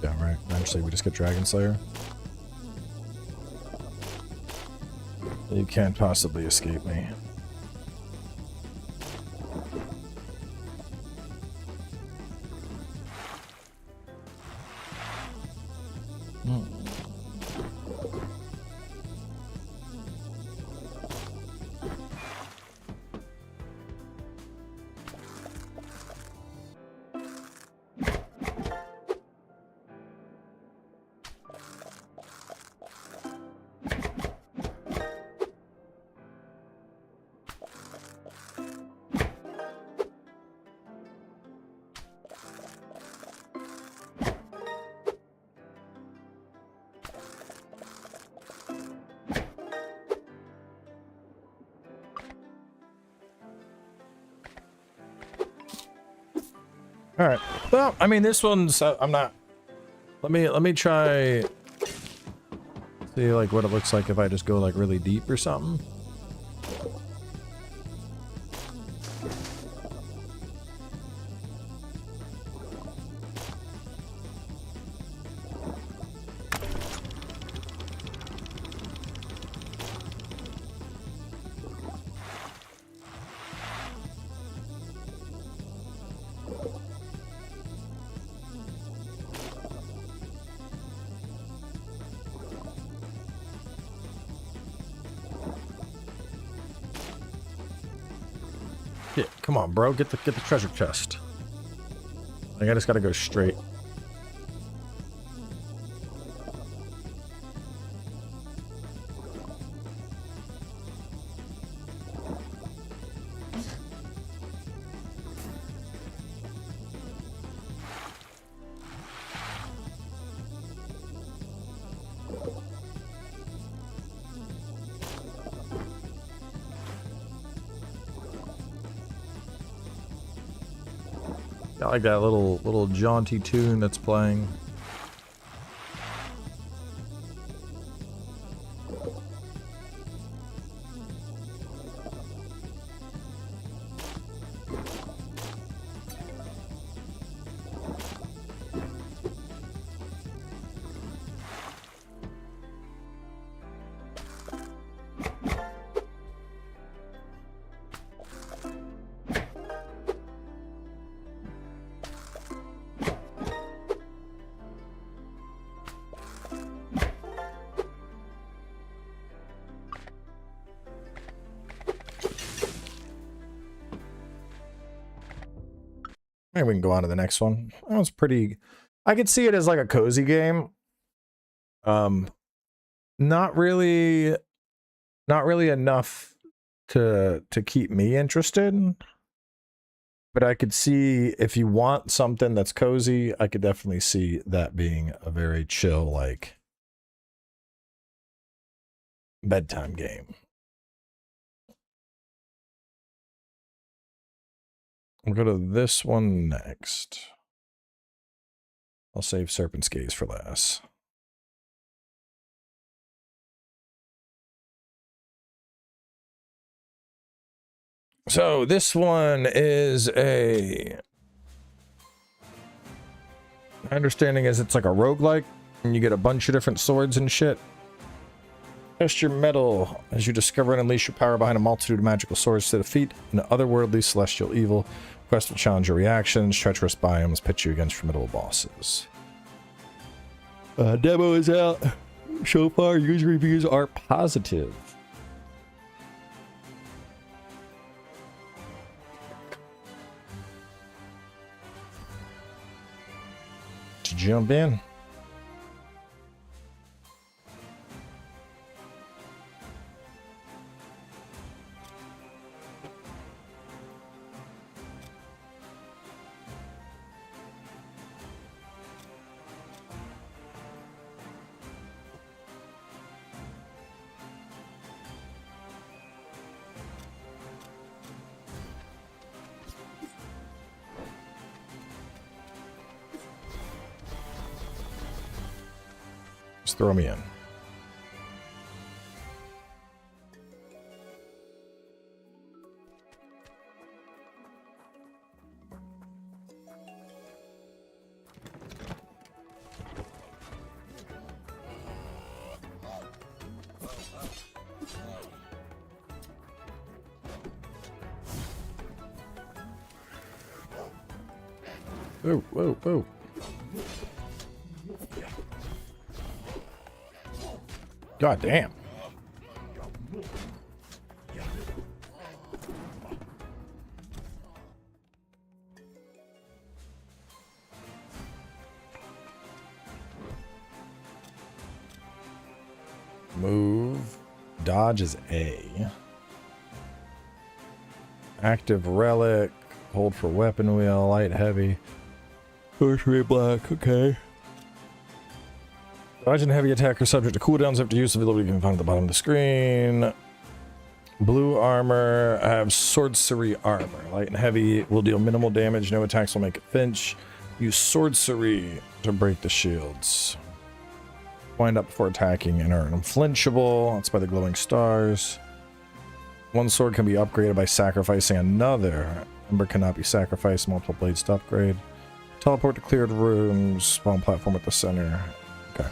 Yeah, right. Eventually we just get Dragon Slayer. You can't possibly escape me. All right. Well, I mean, this one's I'm not. Let me try. See like what it looks like if I just go like really deep or something. Yeah, come on, bro. Get the treasure chest. Like, I just gotta go straight. I like that little jaunty tune that's playing. Maybe we can go on to the next one. That was pretty. I could see it as like a cozy game. Not really enough to keep me interested. But I could see if you want something that's cozy, I could definitely see that being a very chill, like bedtime game. We'll go to this one next. I'll save Serpent's Gaze for last. So this one is my understanding is it's like a roguelike, and you get a bunch of different swords and shit. Test your metal as you discover and unleash your power behind a multitude of magical swords to defeat an otherworldly celestial evil. Quest will challenge your reactions. Treacherous biomes pit you against formidable bosses. Demo is out. So far, user reviews are positive. To jump in. Just throw me in. Whoa, whoa, whoa. God damn. Move. Dodge is A. Active relic. Hold for weapon wheel. Light, heavy. Push me black. Okay. Dodge and heavy attack are subject to cooldowns after use. Availability can be found at the bottom of the screen. Blue armor. I have sorcery armor. Light and heavy will deal minimal damage. No attacks will make it flinch. Use sorcery to break the shields. Wind up before attacking and are unflinchable. That's by the glowing stars. One sword can be upgraded by sacrificing another. Ember cannot be sacrificed. Multiple blades to upgrade. Teleport to cleared rooms. Spawn platform at the center. Okay.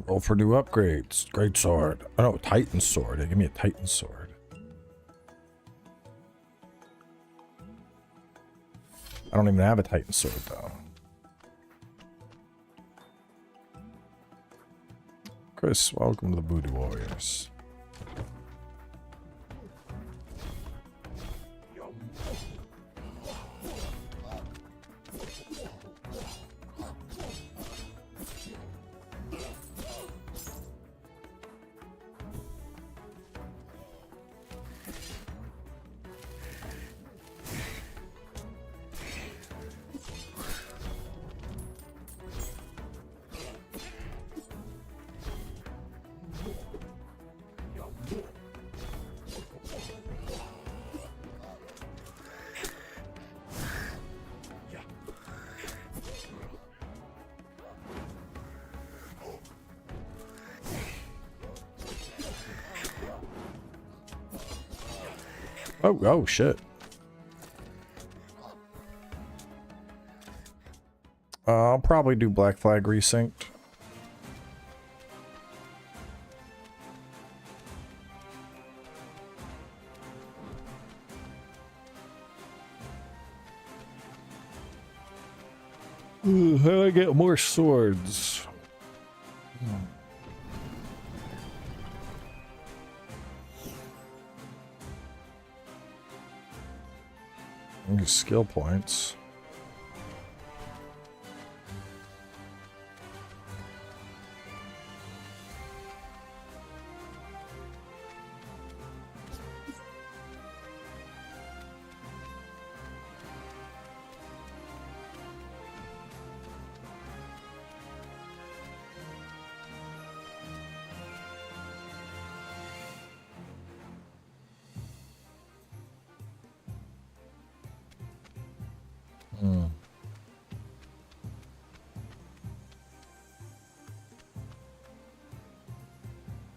Roll for new upgrades. Great sword. Oh no, Titan sword. Give me a Titan sword. I don't even have a Titan sword though. Chris, welcome to the Booty Warriors. Oh shit. I'll probably do Black Flag Resynced. How do I get more swords? Skill points.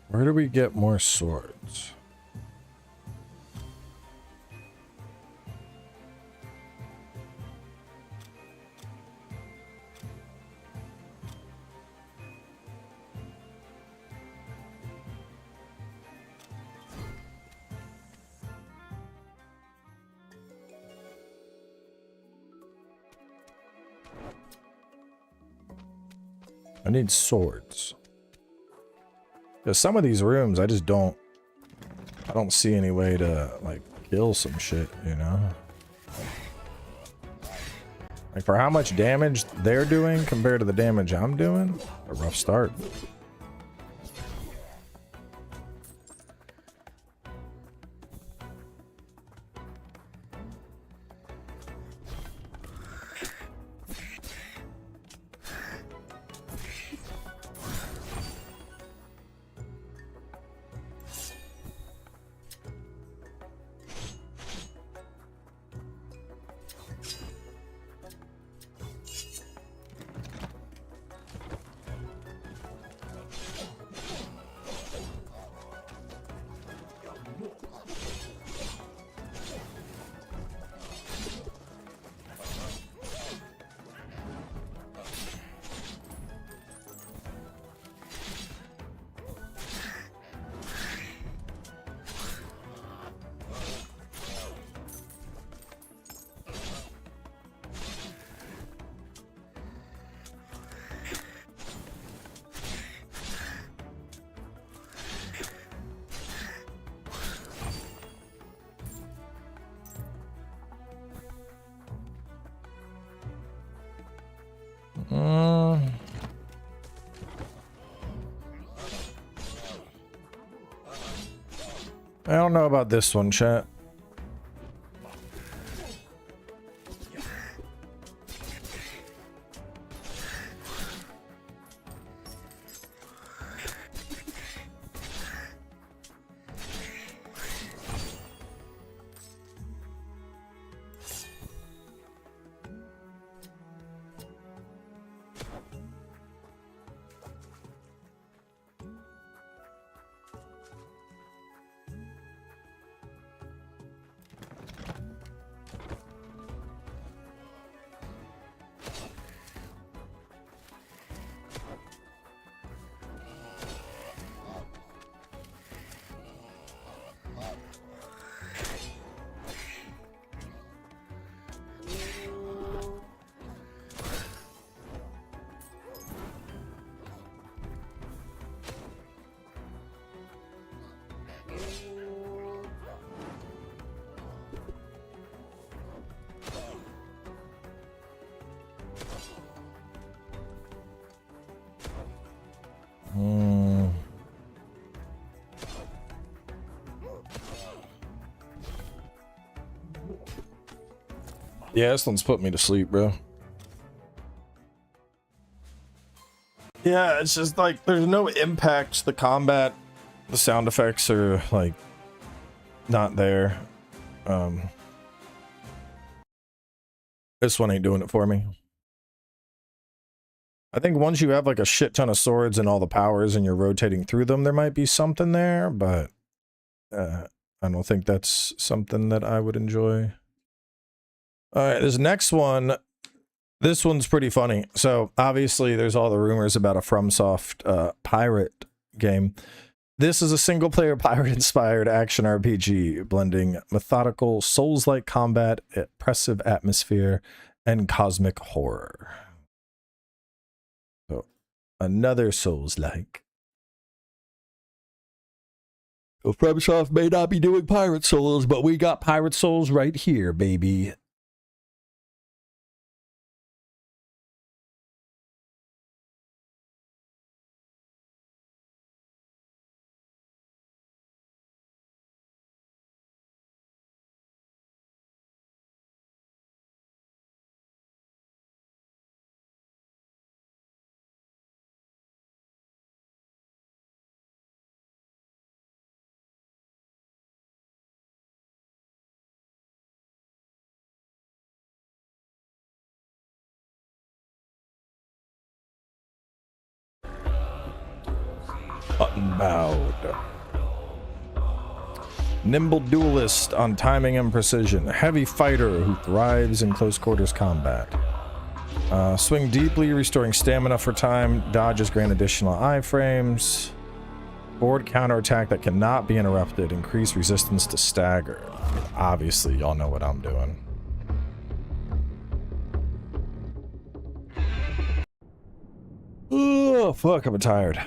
Where do we get more swords? I need swords. Because some of these rooms, I don't see any way to, like, kill some shit, you know? Like, for how much damage they're doing compared to the damage I'm doing, a rough start. I don't know about this one, chat. Yeah, this one's put me to sleep, bro. Yeah, it's just like there's no impact. The combat, the sound effects are like not there. This one ain't doing it for me. I think once you have like a shit ton of swords and all the powers and you're rotating through them, there might be something there, but I don't think that's something that I would enjoy. All right, this next one, this one's pretty funny. So obviously there's all the rumors about a FromSoft pirate game. This is a single-player pirate-inspired action RPG blending methodical, Souls-like combat, oppressive atmosphere, and cosmic horror. So another Souls-like. So FromSoft may not be doing Pirate Souls, but we got Pirate Souls right here, baby. Unbowed. Nimble duelist on timing and precision. Heavy fighter who thrives in close quarters combat. Swing deeply, restoring stamina for time. Dodges grant additional iframes. Board counterattack that cannot be interrupted. Increase resistance to stagger. Obviously, y'all know what I'm doing. Oh, fuck, I'm tired.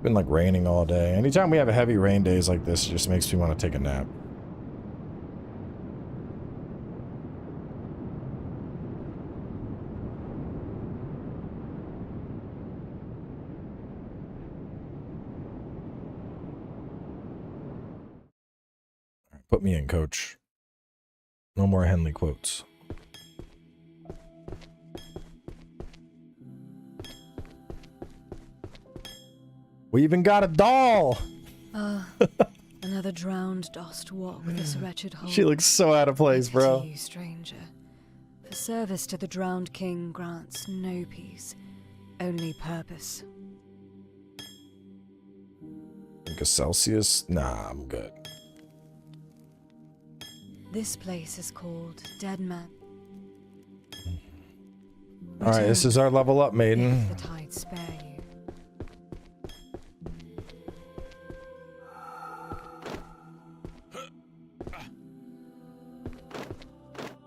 been like raining all day. Anytime we have a heavy rain days like this, it just makes me want to take a nap. Put me in, coach. No more Henley quotes. We even got a doll! Another drowned dost walk this wretched hole. She looks so out of place, bro. To you, stranger. For service to the drowned king grants no peace, only purpose. Like a Celsius? Nah, I'm good. This place is called Dead Man. Alright, this is our level up, maiden. If the tide spare you.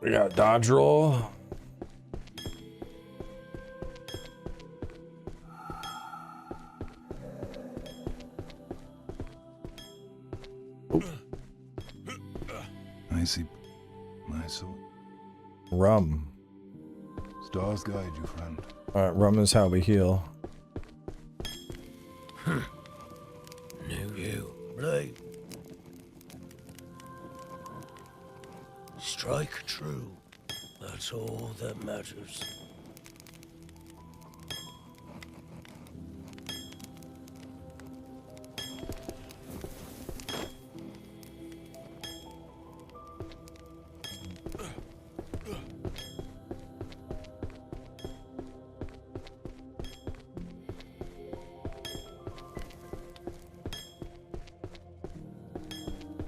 We got dodge roll. I see. My soul. Rum. Stars guide you, friend. Alright, rum is how we heal. Knew you. Right. Strike true. That's all that matters.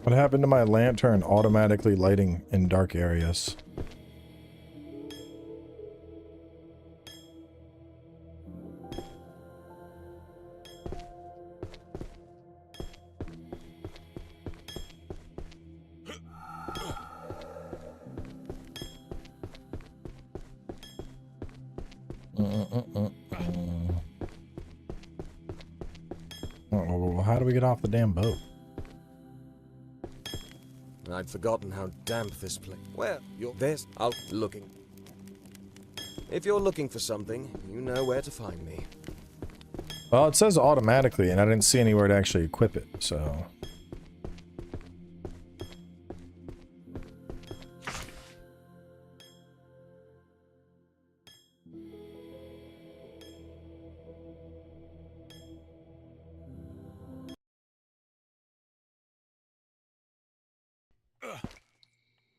What happened to my lantern automatically lighting in dark areas? Oh, how do we get off the damn boat? I'd forgotten how damp this place. Well, there's out looking. If you're looking for something, you know where to find me. Well, it says automatically, and I didn't see anywhere to actually equip it, so...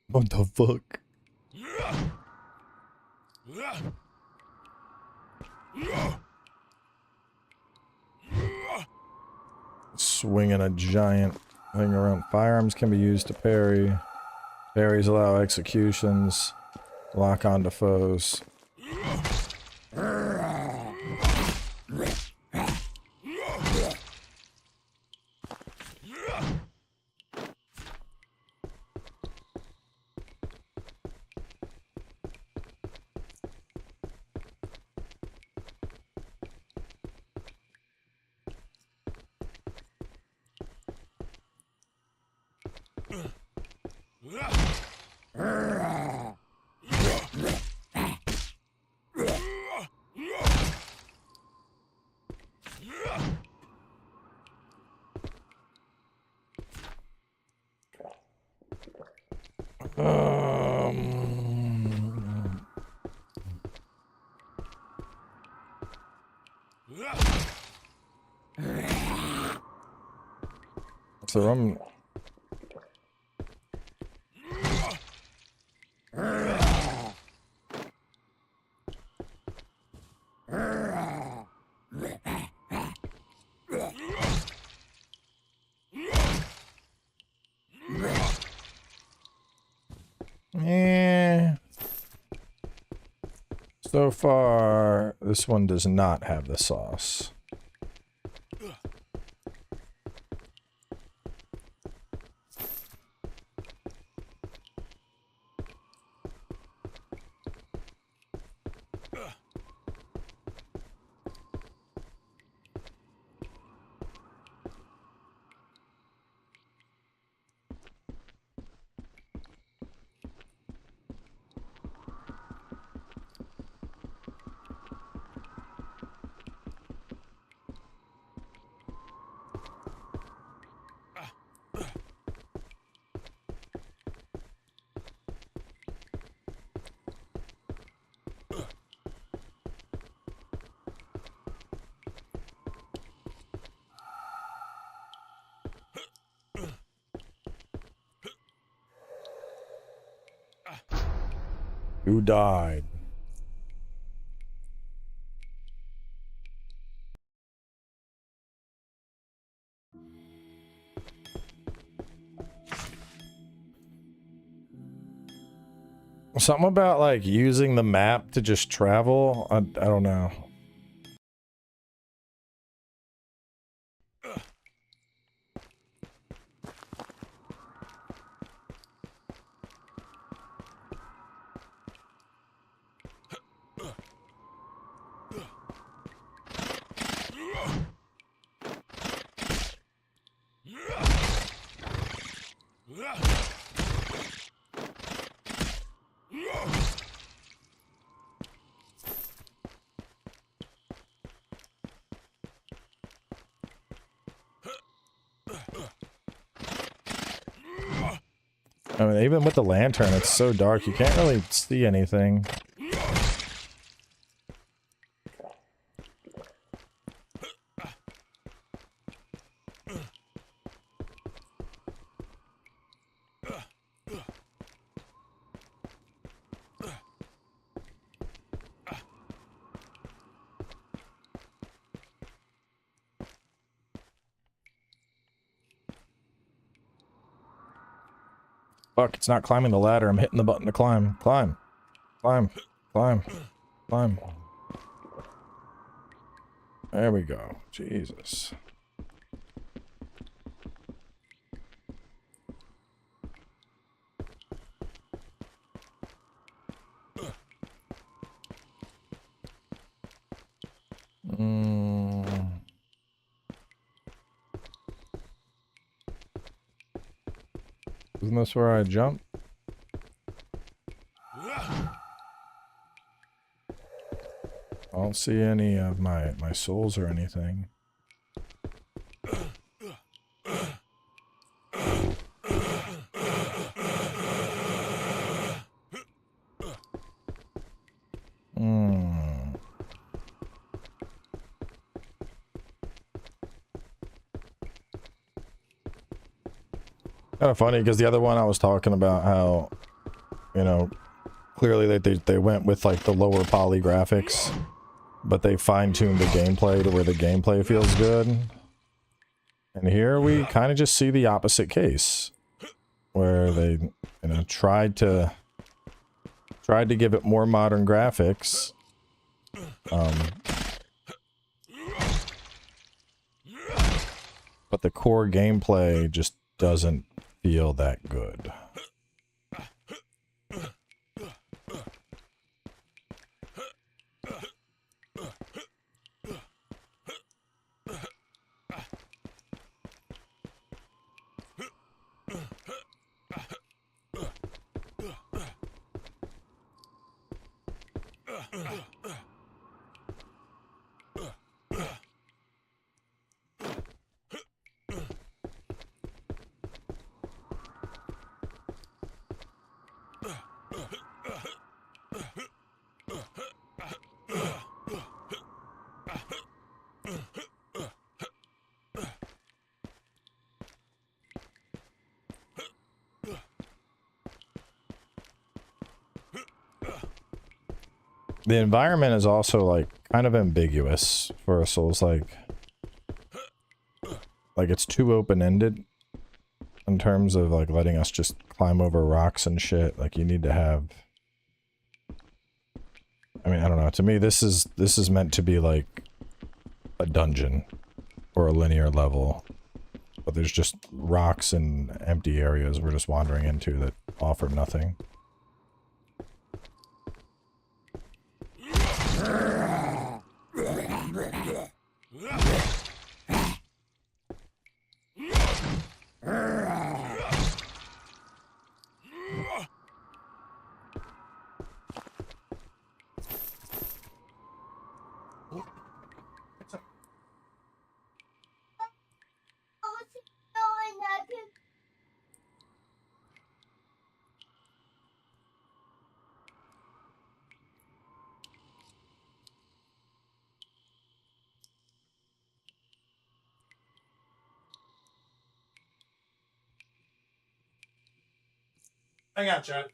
What the fuck? Swinging a giant thing around. Firearms can be used to parry. Parries allow executions. Lock onto foes. So I'm... So far, this one does not have the sauce. Who died? Something about like using the map to just travel. I don't know. I mean, even with the lantern, it's so dark, you can't really see anything. Fuck, it's not climbing the ladder. I'm hitting the button to climb. Climb. Climb. Climb. Climb. There we go. Jesus. Isn't this where I jump? I don't see any of my souls or anything. Kind of funny because the other one I was talking about how, you know, clearly they went with like the lower poly graphics, but they fine-tuned the gameplay to where the gameplay feels good. And here we kind of just see the opposite case, where they, you know, tried to give it more modern graphics. But the core gameplay just doesn't feel that good. The environment is also like kind of ambiguous for a Souls-like. Like it's too open-ended in terms of like letting us just climb over rocks and shit. Like you need to have, I mean, I don't know. To me, this is meant to be like a dungeon or a linear level, but there's just rocks and empty areas we're just wandering into that offer nothing. Hang on, Chad.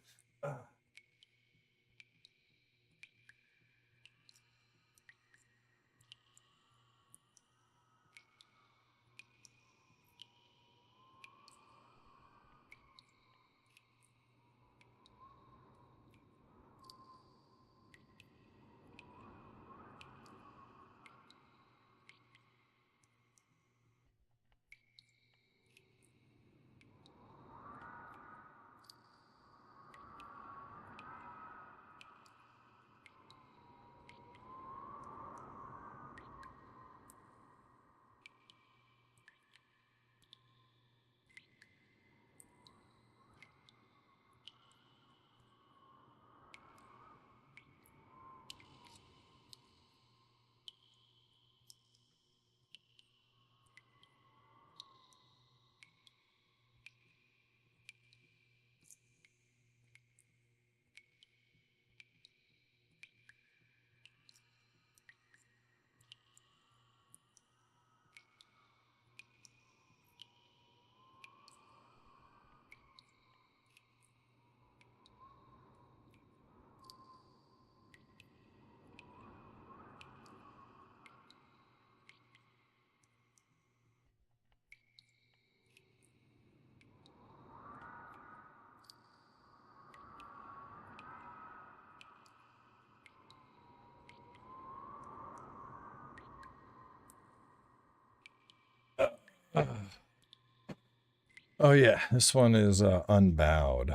Oh yeah, this one is Unbowed.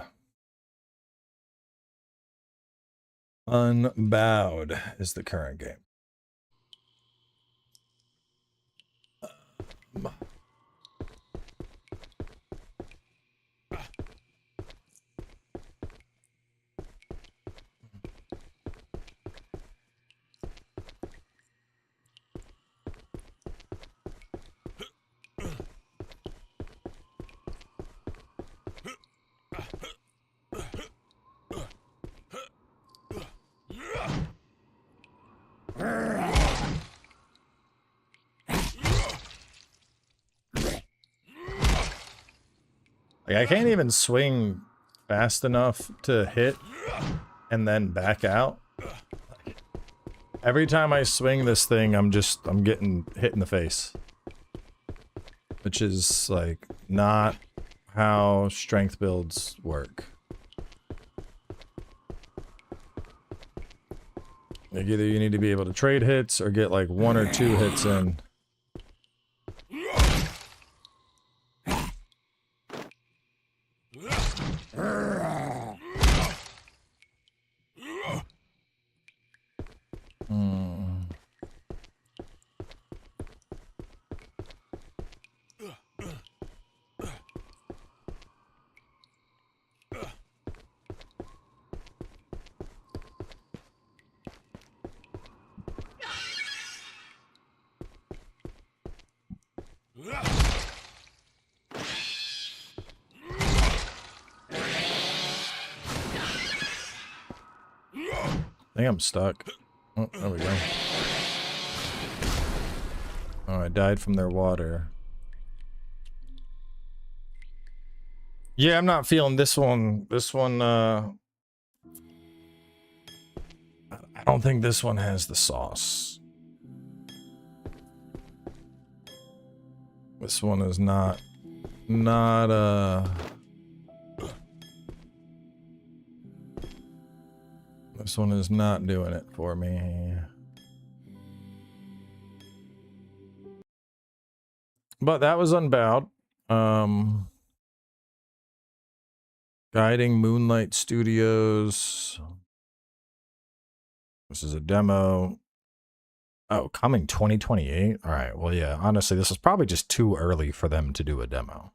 Unbowed is the current game. Like, I can't even swing fast enough to hit and then back out. Every time I swing this thing, I'm getting hit in the face. Which is, like, not how strength builds work. Like, either you need to be able to trade hits or get, like, 1 or 2 hits in. I think I'm stuck. Oh, there we go. Oh, I died from their water. Yeah, I'm not feeling this one. This one, I don't think this one has the sauce. This one is not, this one is not doing it for me. But that was Unbowed. Guiding Moonlight Studios. This is a demo. Oh, coming 2028? All right, well, yeah, honestly, this is probably just too early for them to do a demo.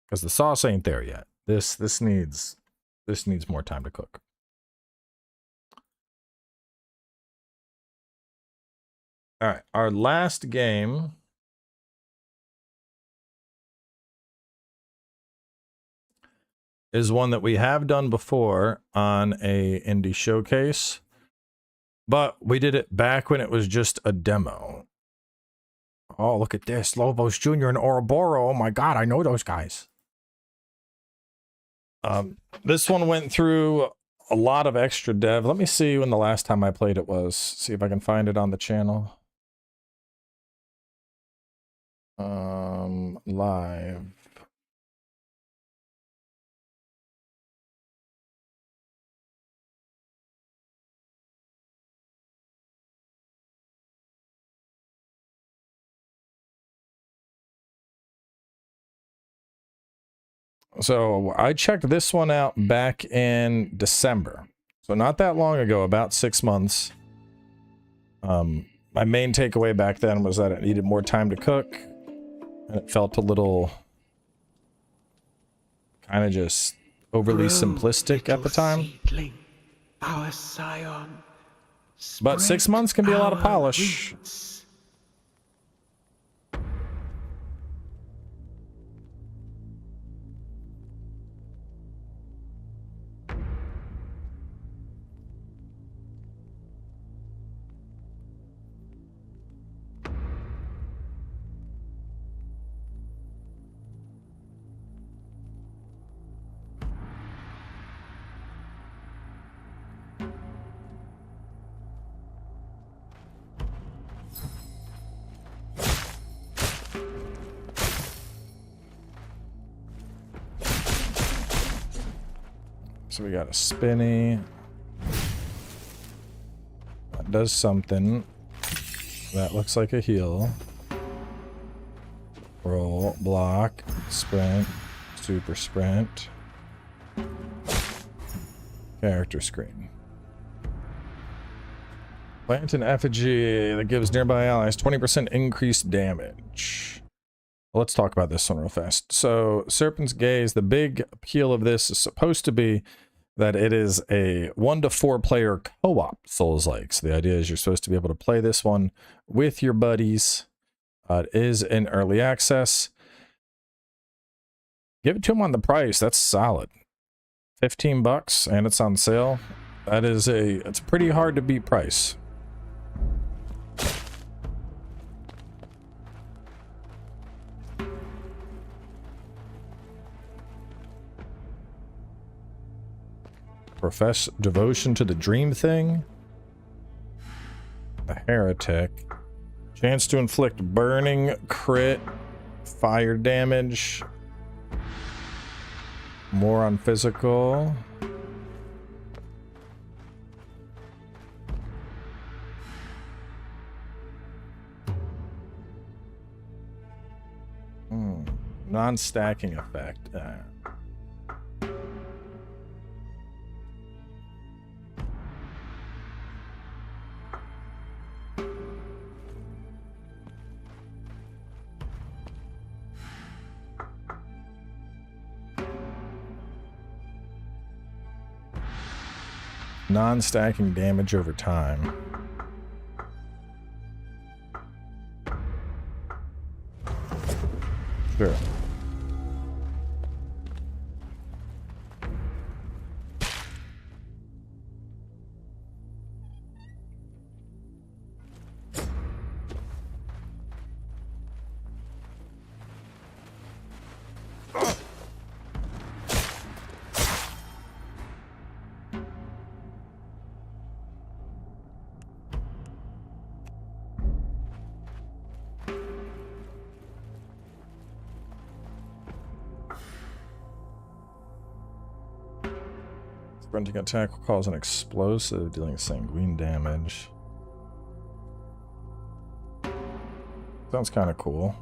Because the sauce ain't there yet. This needs more time to cook. All right, our last game is one that we have done before on a indie showcase, but we did it back when it was just a demo. Oh, look at this. Lobos Jr. and Ouroboros. Oh my god, I know those guys. This one went through a lot of extra dev. Let me see when the last time I played it was. See if I can find it on the channel. Live. So I checked this one out back in December. So not that long ago, about 6 months. My main takeaway back then was that it needed more time to cook. And it felt a little kind of just overly simplistic at the time. Seedling, our scion, but 6 months can be a lot of polish. Roots. So we got a spinny, a does something. That looks like a heal. Roll, block, sprint, super sprint. Character screen. Plant an effigy that gives nearby allies 20% increased damage. Well, let's talk about this one real fast. So, Serpent's Gaze, the big appeal of this is supposed to be that it is a 1 to 4 player co-op Souls-like. So the idea is you're supposed to be able to play this one with your buddies. It is in early access. Give it to them on the price. That's solid. $15 and it's on sale. That is it's pretty hard to beat price. Profess devotion to the dream thing. A heretic. Chance to inflict burning, crit, fire damage. More on physical. Non-stacking effect. Non-stacking damage over time. Sure. Sprinting attack will cause an explosive, dealing sanguine damage. Sounds kind of cool.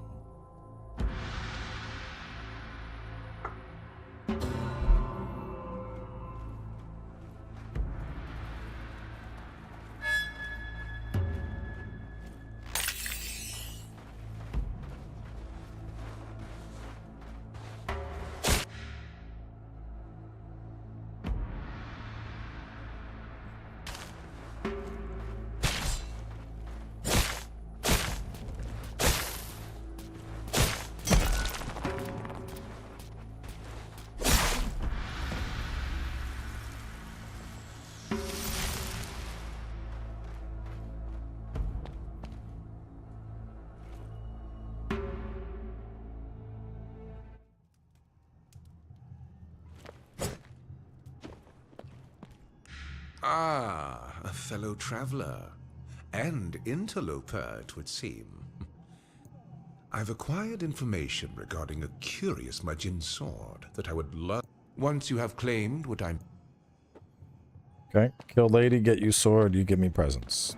Ah, a fellow traveler. And interloper, it would seem. I've acquired information regarding a curious Majin sword that I would love. Once you have claimed what I'm... Okay, kill lady, get you sword, you give me presents.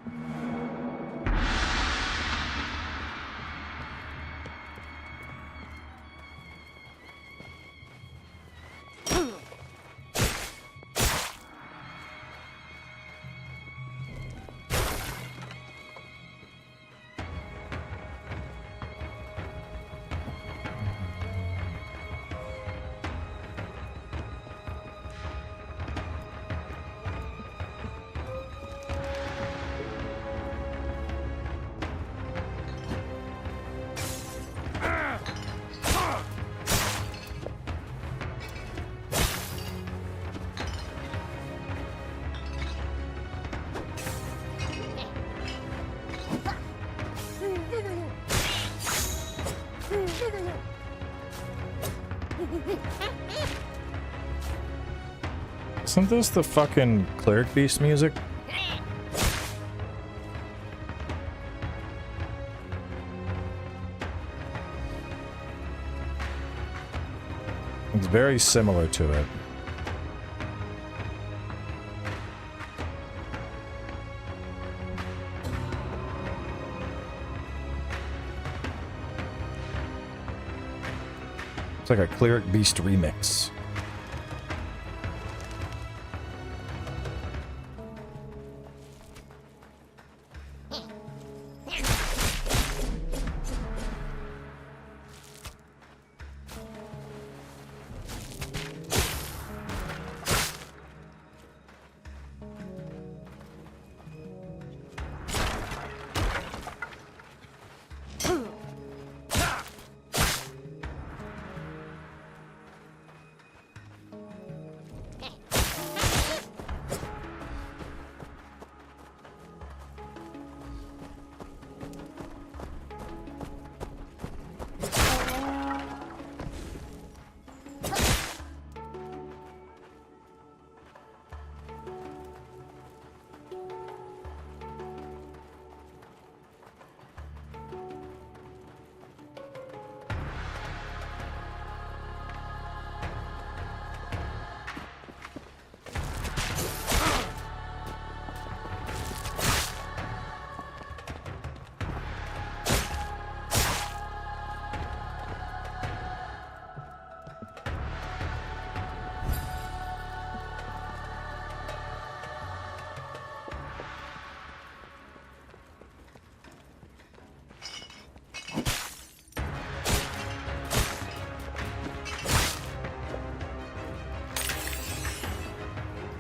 Isn't this the fucking Cleric Beast music? It's very similar to it. like a Cleric Beast remix.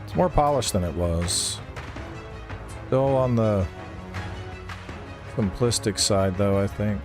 It's more polished than it was. Still on the simplistic side, though, I think.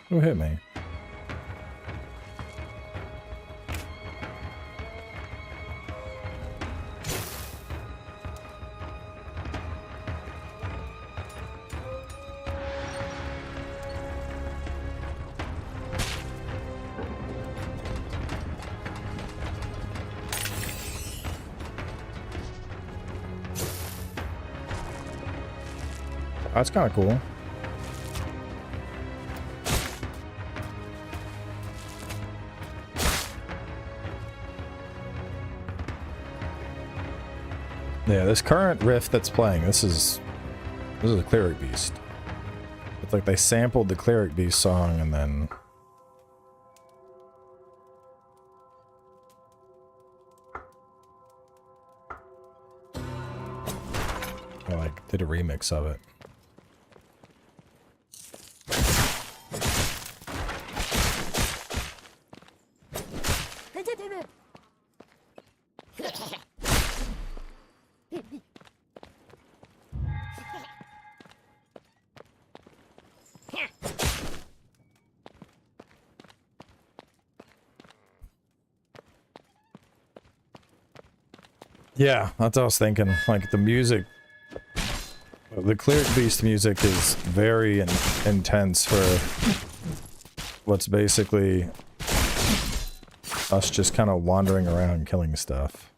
Who hit me? That's kind of cool. Yeah, this current riff that's playing, this is a Cleric Beast. It's like they sampled the Cleric Beast song and then like did a remix of it. Yeah, that's what I was thinking. Like the music, the Cleric Beast music is very intense for what's basically us just kind of wandering around killing stuff.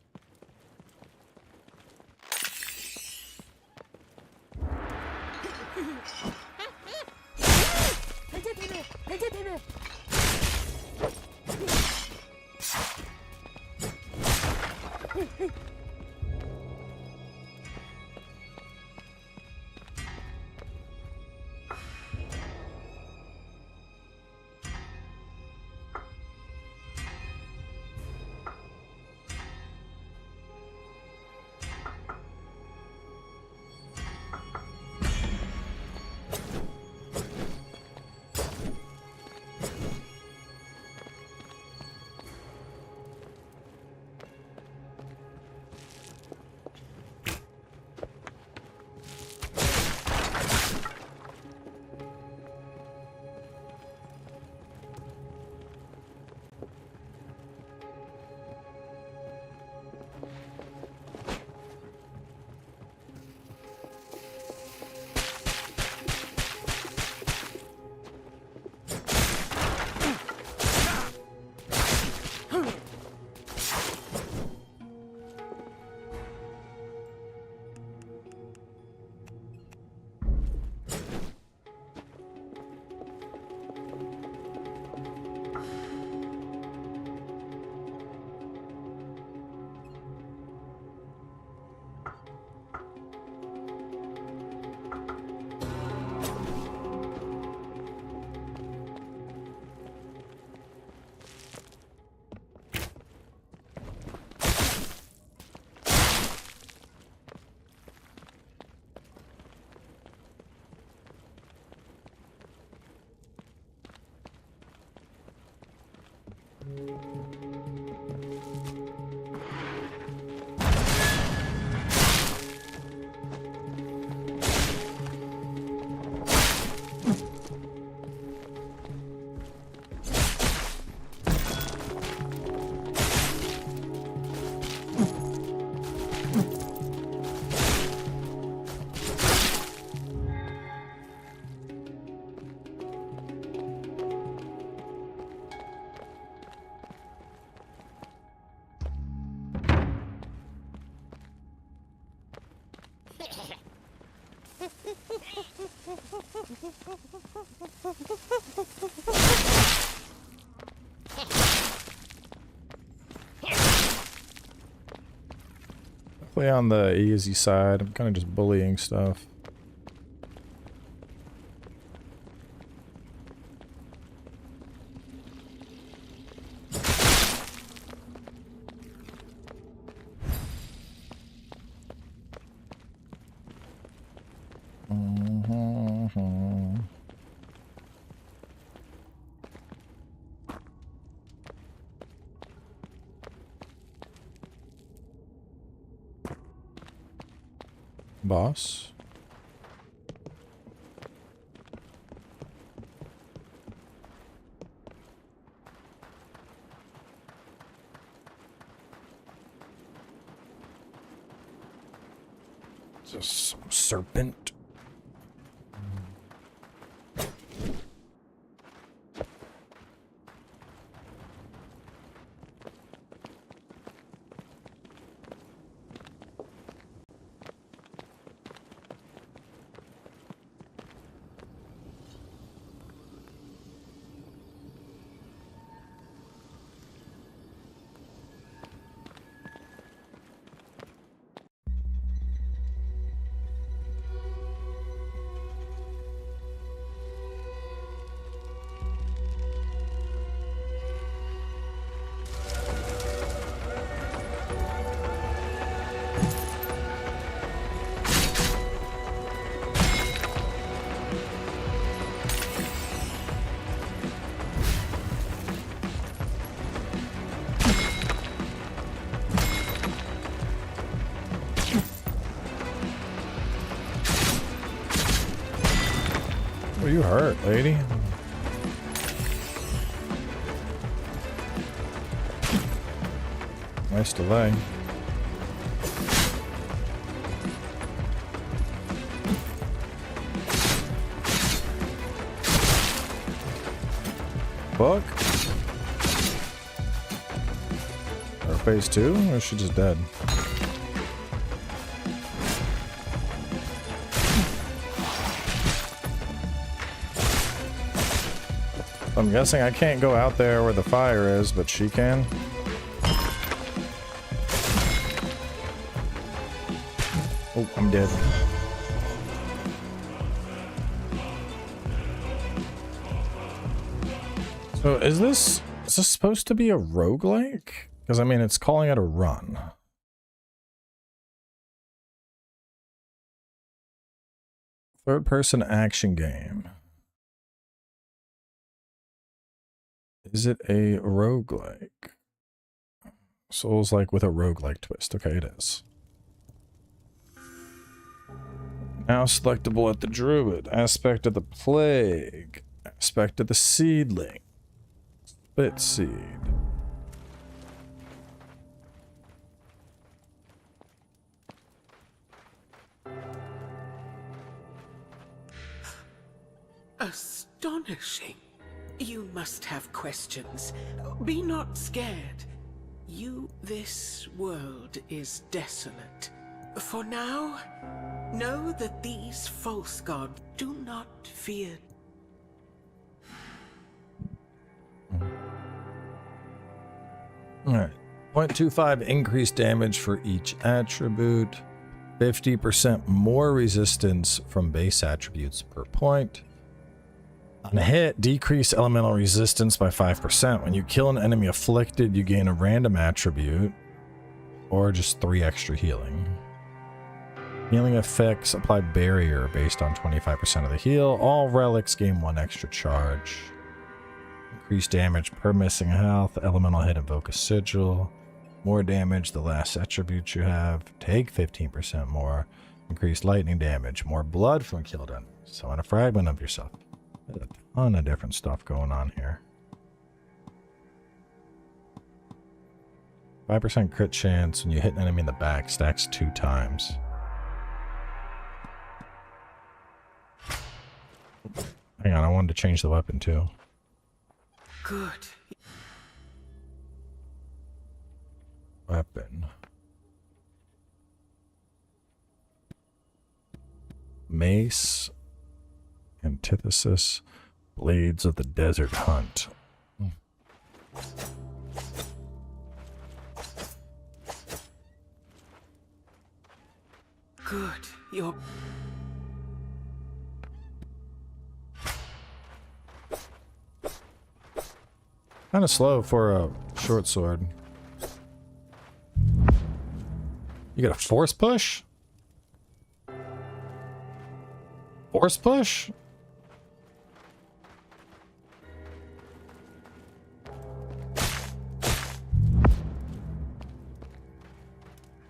Play on the easy side. I'm kind of just bullying stuff. Boss. Just some serpent. Oh, you hurt, lady. Nice delay. Fuck. Or phase 2? Or is she just dead? I'm guessing I can't go out there where the fire is, but she can. Oh, I'm dead. So is this supposed to be a roguelike? Because I mean, it's calling it a run. Third-person action game. Is it a roguelike? Souls-like with a roguelike twist. Okay, it is. Now selectable at the druid. Aspect of the plague. Aspect of the seedling. Split seed. Astonishing. You must have questions. Be not scared. This world is desolate. For now, know that these false gods do not fear. Alright. 0.25 increased damage for each attribute. 50% more resistance from base attributes per point. On a hit, decrease elemental resistance by 5%. When you kill an enemy afflicted, you gain a random attribute, or just 3 extra healing. Healing effects apply barrier based on 25% of the heal. All relics gain 1 extra charge. Increased damage per missing health. Elemental hit, invoke a sigil. More damage, the last attribute you have. Take 15% more. Increased lightning damage. More blood from killed enemies. Summon a fragment of yourself. There's a ton of different stuff going on here. 5% crit chance when you hit an enemy in the back, stacks 2 times. Hang on, I wanted to change the weapon too. Good. Weapon. Mace. Antithesis. Blades of the Desert Hunt. Good. You're... Kind of slow for a short sword. You got a force push? Force push?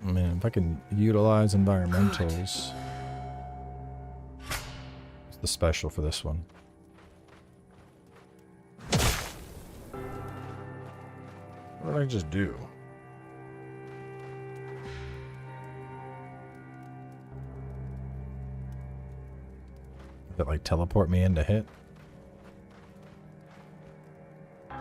Man, if I can utilize environmentals. It's the special for this one. What did I just do? Did it like teleport me in to hit? I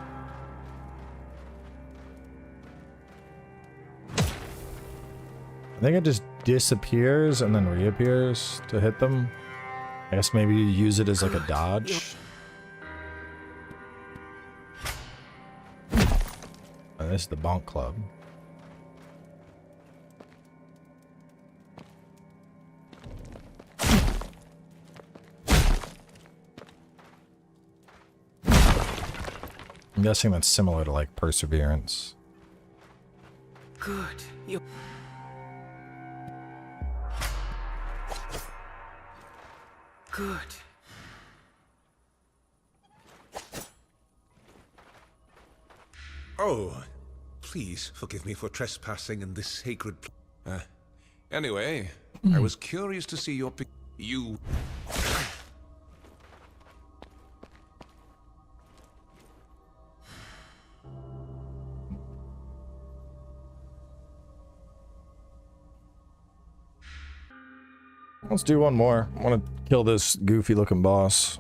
think it just disappears and then reappears to hit them. I guess maybe you use it as like a dodge. And this is the bonk club. I'm guessing that's similar to like perseverance. Good. You... Good. Oh, please forgive me for trespassing in this sacred anyway, I was curious to see your you... Let's do one more. I want to kill this goofy looking boss.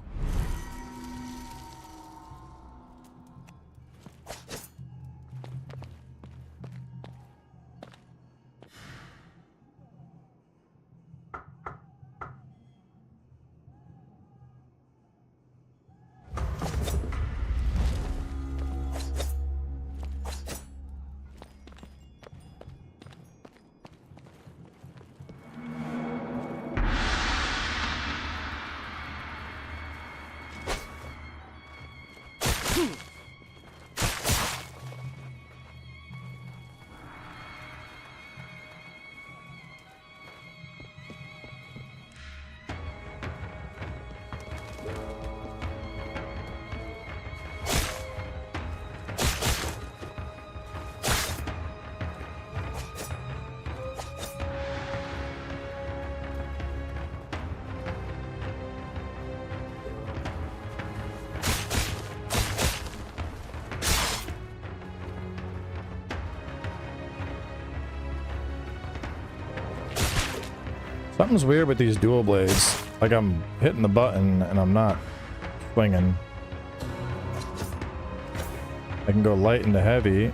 Something's weird with these dual blades. Like I'm hitting the button and I'm not swinging. I can go light into heavy.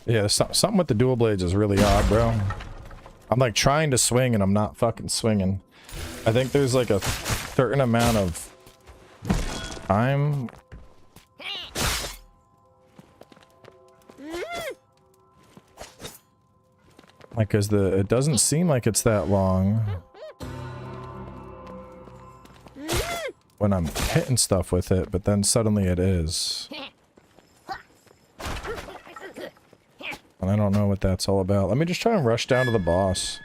Yeah, something with the dual blades is really odd, bro. I'm like trying to swing and I'm not fucking swinging. I think there's like a certain amount of time. Like, cause it doesn't seem like it's that long when I'm hitting stuff with it, but then suddenly it is. And I don't know what that's all about. Let me just try and rush down to the boss.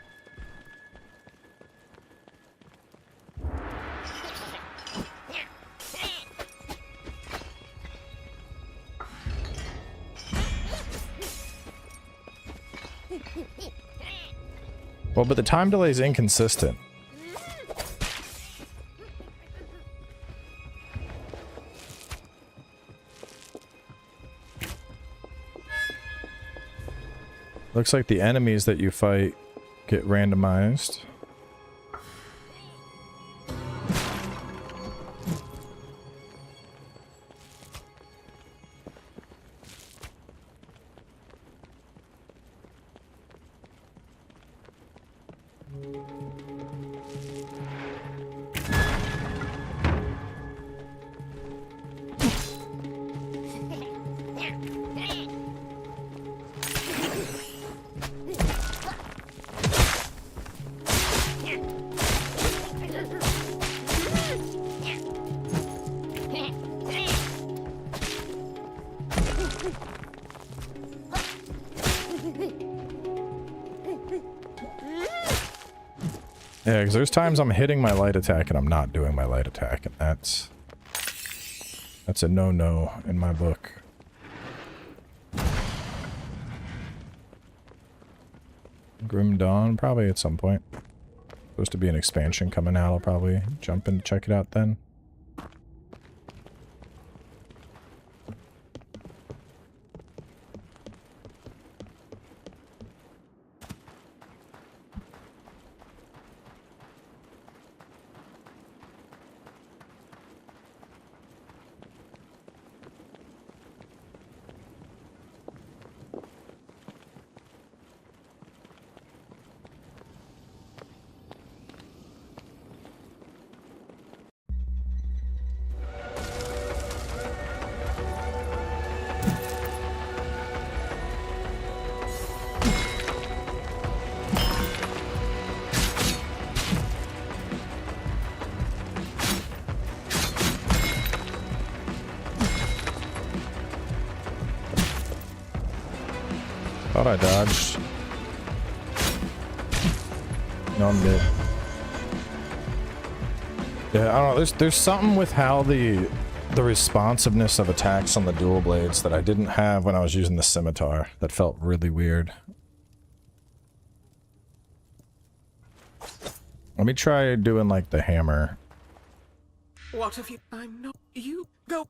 Well, but the time delay is inconsistent. Looks like the enemies that you fight get randomized. Yeah, because there's times I'm hitting my light attack and I'm not doing my light attack, and that's a no-no in my book. Grim Dawn, probably at some point. Supposed to be an expansion coming out, I'll probably jump in to check it out then. Thought I dodged. No, I'm dead. Yeah, I don't know. There's something with how the responsiveness of attacks on the dual blades that I didn't have when I was using the scimitar. That felt really weird. Let me try doing like the hammer. What have you? I'm not. You go.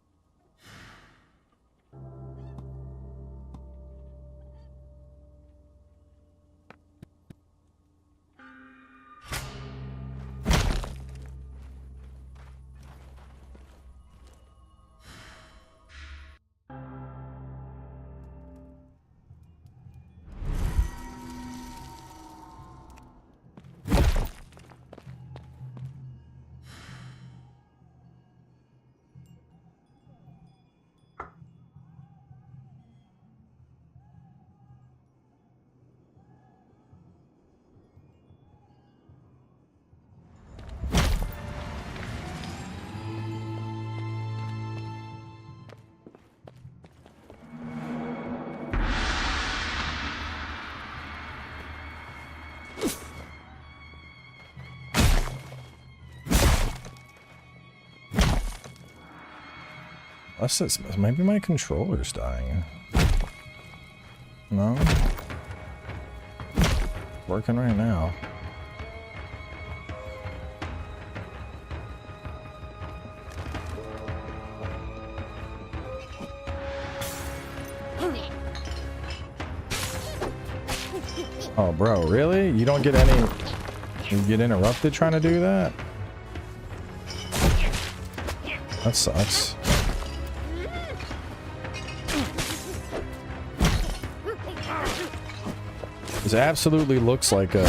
Unless it's, maybe my controller's dying. No? Working right now. Oh, bro, really? You don't get any... You get interrupted trying to do that? That sucks. This absolutely looks like a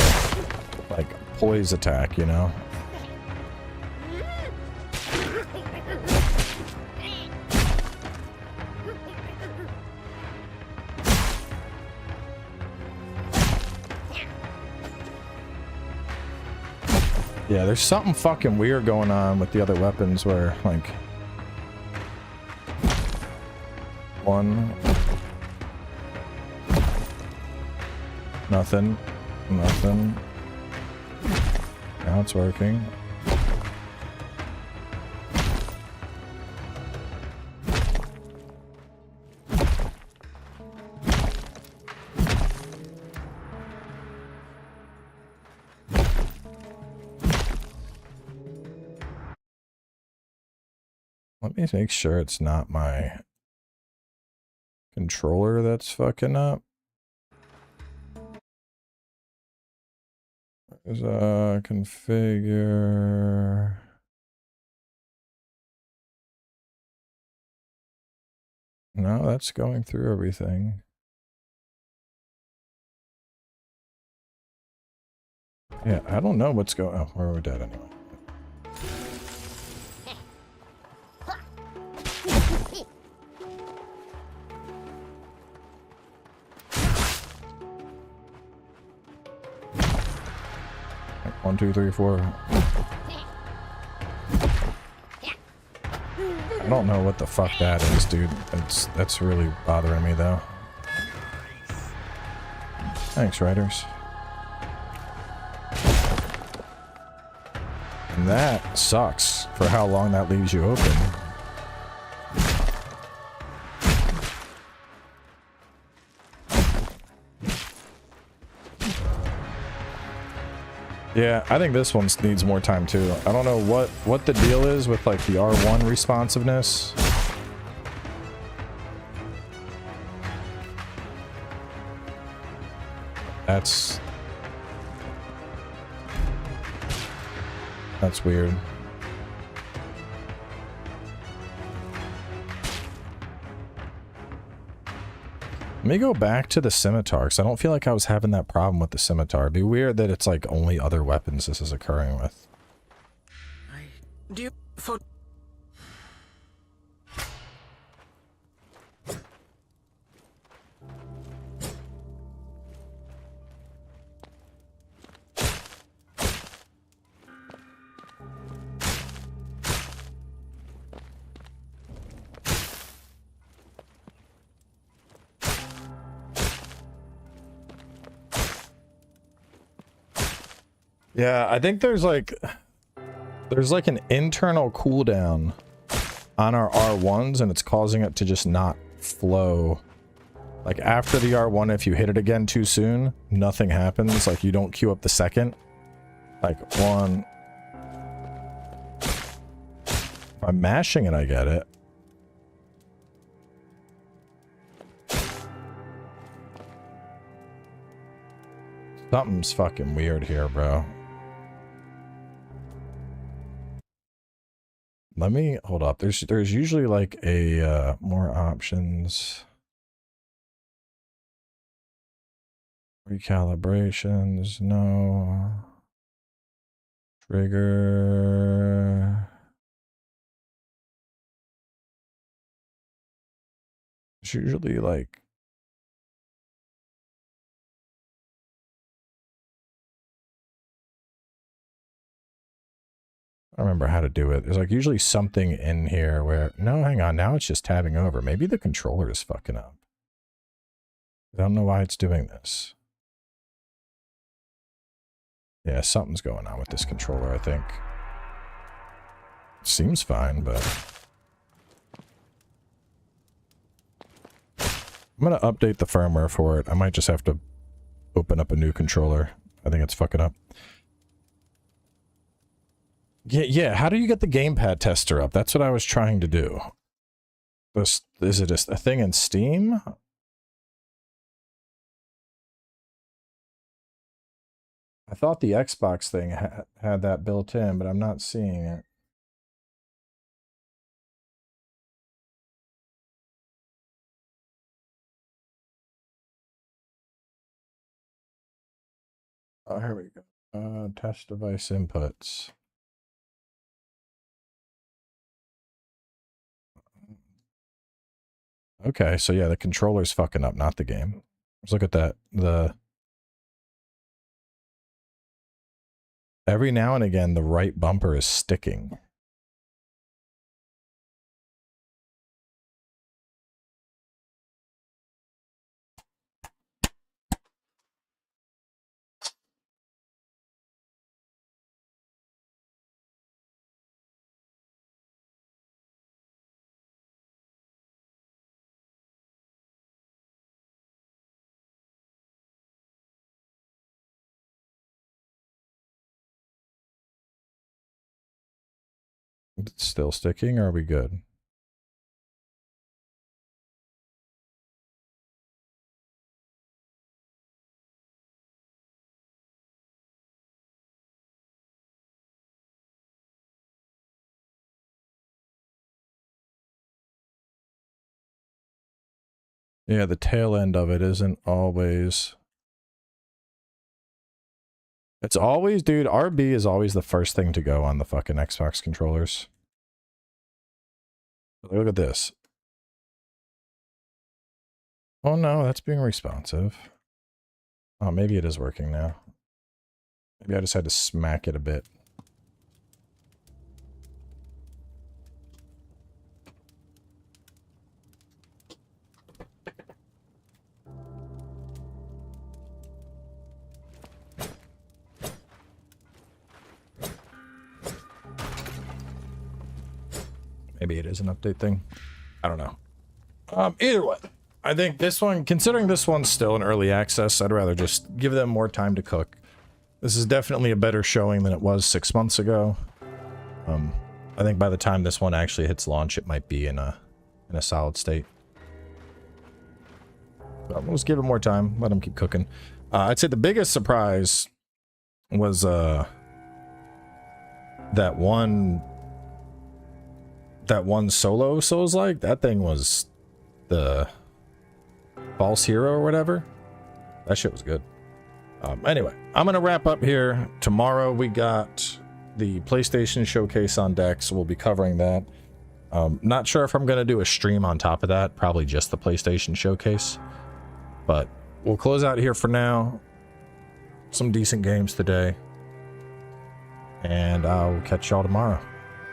poise attack, you know? Yeah, there's something fucking weird going on with the other weapons where, like... One... Nothing. Nothing. Now it's working. Let me make sure it's not my controller that's fucking up. Is configure. No, that's going through everything. Yeah, I don't know what's going on. Oh, we're dead anyway. 1, 2, 3, 4. I don't know what the fuck that is, dude. That's really bothering me though. Thanks, writers. And that sucks for how long that leaves you open. Yeah, I think this one needs more time too. I don't know what the deal is with like the R1 responsiveness. That's weird. Let me go back to the scimitar, because I don't feel like I was having that problem with the scimitar. It'd be weird that it's like only other weapons this is occurring with. Do you for Yeah, I think there's like an internal cooldown on our R1s and it's causing it to just not flow. Like after the R1, if you hit it again too soon, nothing happens. Like you don't queue up the second. Like one. If I'm mashing it, I get it. Something's fucking weird here, bro. Let me hold up. There's usually like a more options. Recalibrations, no. Trigger. It's usually like I don't remember how to do it. There's like usually something in here where no, hang on, now it's just tabbing over. Maybe the controller is fucking up. I don't know why it's doing this. Yeah, something's going on with this controller, I think. Seems fine, but I'm gonna update the firmware for it. I might just have to open up a new controller. I think it's fucking up. Yeah, how do you get the gamepad tester up? That's what I was trying to do. Is it just a thing in Steam? I thought the Xbox thing had that built in, but I'm not seeing it. Oh, here we go. Test device inputs. Okay, so yeah, the controller's fucking up, not the game. Let's look at that. Every now and again, the right bumper is sticking. It's still sticking, or are we good? Yeah, the tail end of it isn't always... It's always, dude, RB is always the first thing to go on the fucking Xbox controllers. Look at this. Oh no, that's being responsive. Oh, maybe it is working now. Maybe I just had to smack it a bit. Maybe it is an update thing. I don't know. Either way, I think this one, considering this one's still in early access, I'd rather just give them more time to cook. This is definitely a better showing than it was 6 months ago. I think by the time this one actually hits launch, it might be in a solid state. But we'll just give it more time. Let them keep cooking. I'd say the biggest surprise was that one solo Souls-like. That thing was the false hero or whatever. That shit was good. Anyway, I'm gonna wrap up here. Tomorrow we got the PlayStation showcase on deck, so we'll be covering that. Not sure if I'm gonna do a stream on top of that. Probably just the PlayStation showcase. But we'll close out here for now. Some decent games today. And I'll catch y'all tomorrow.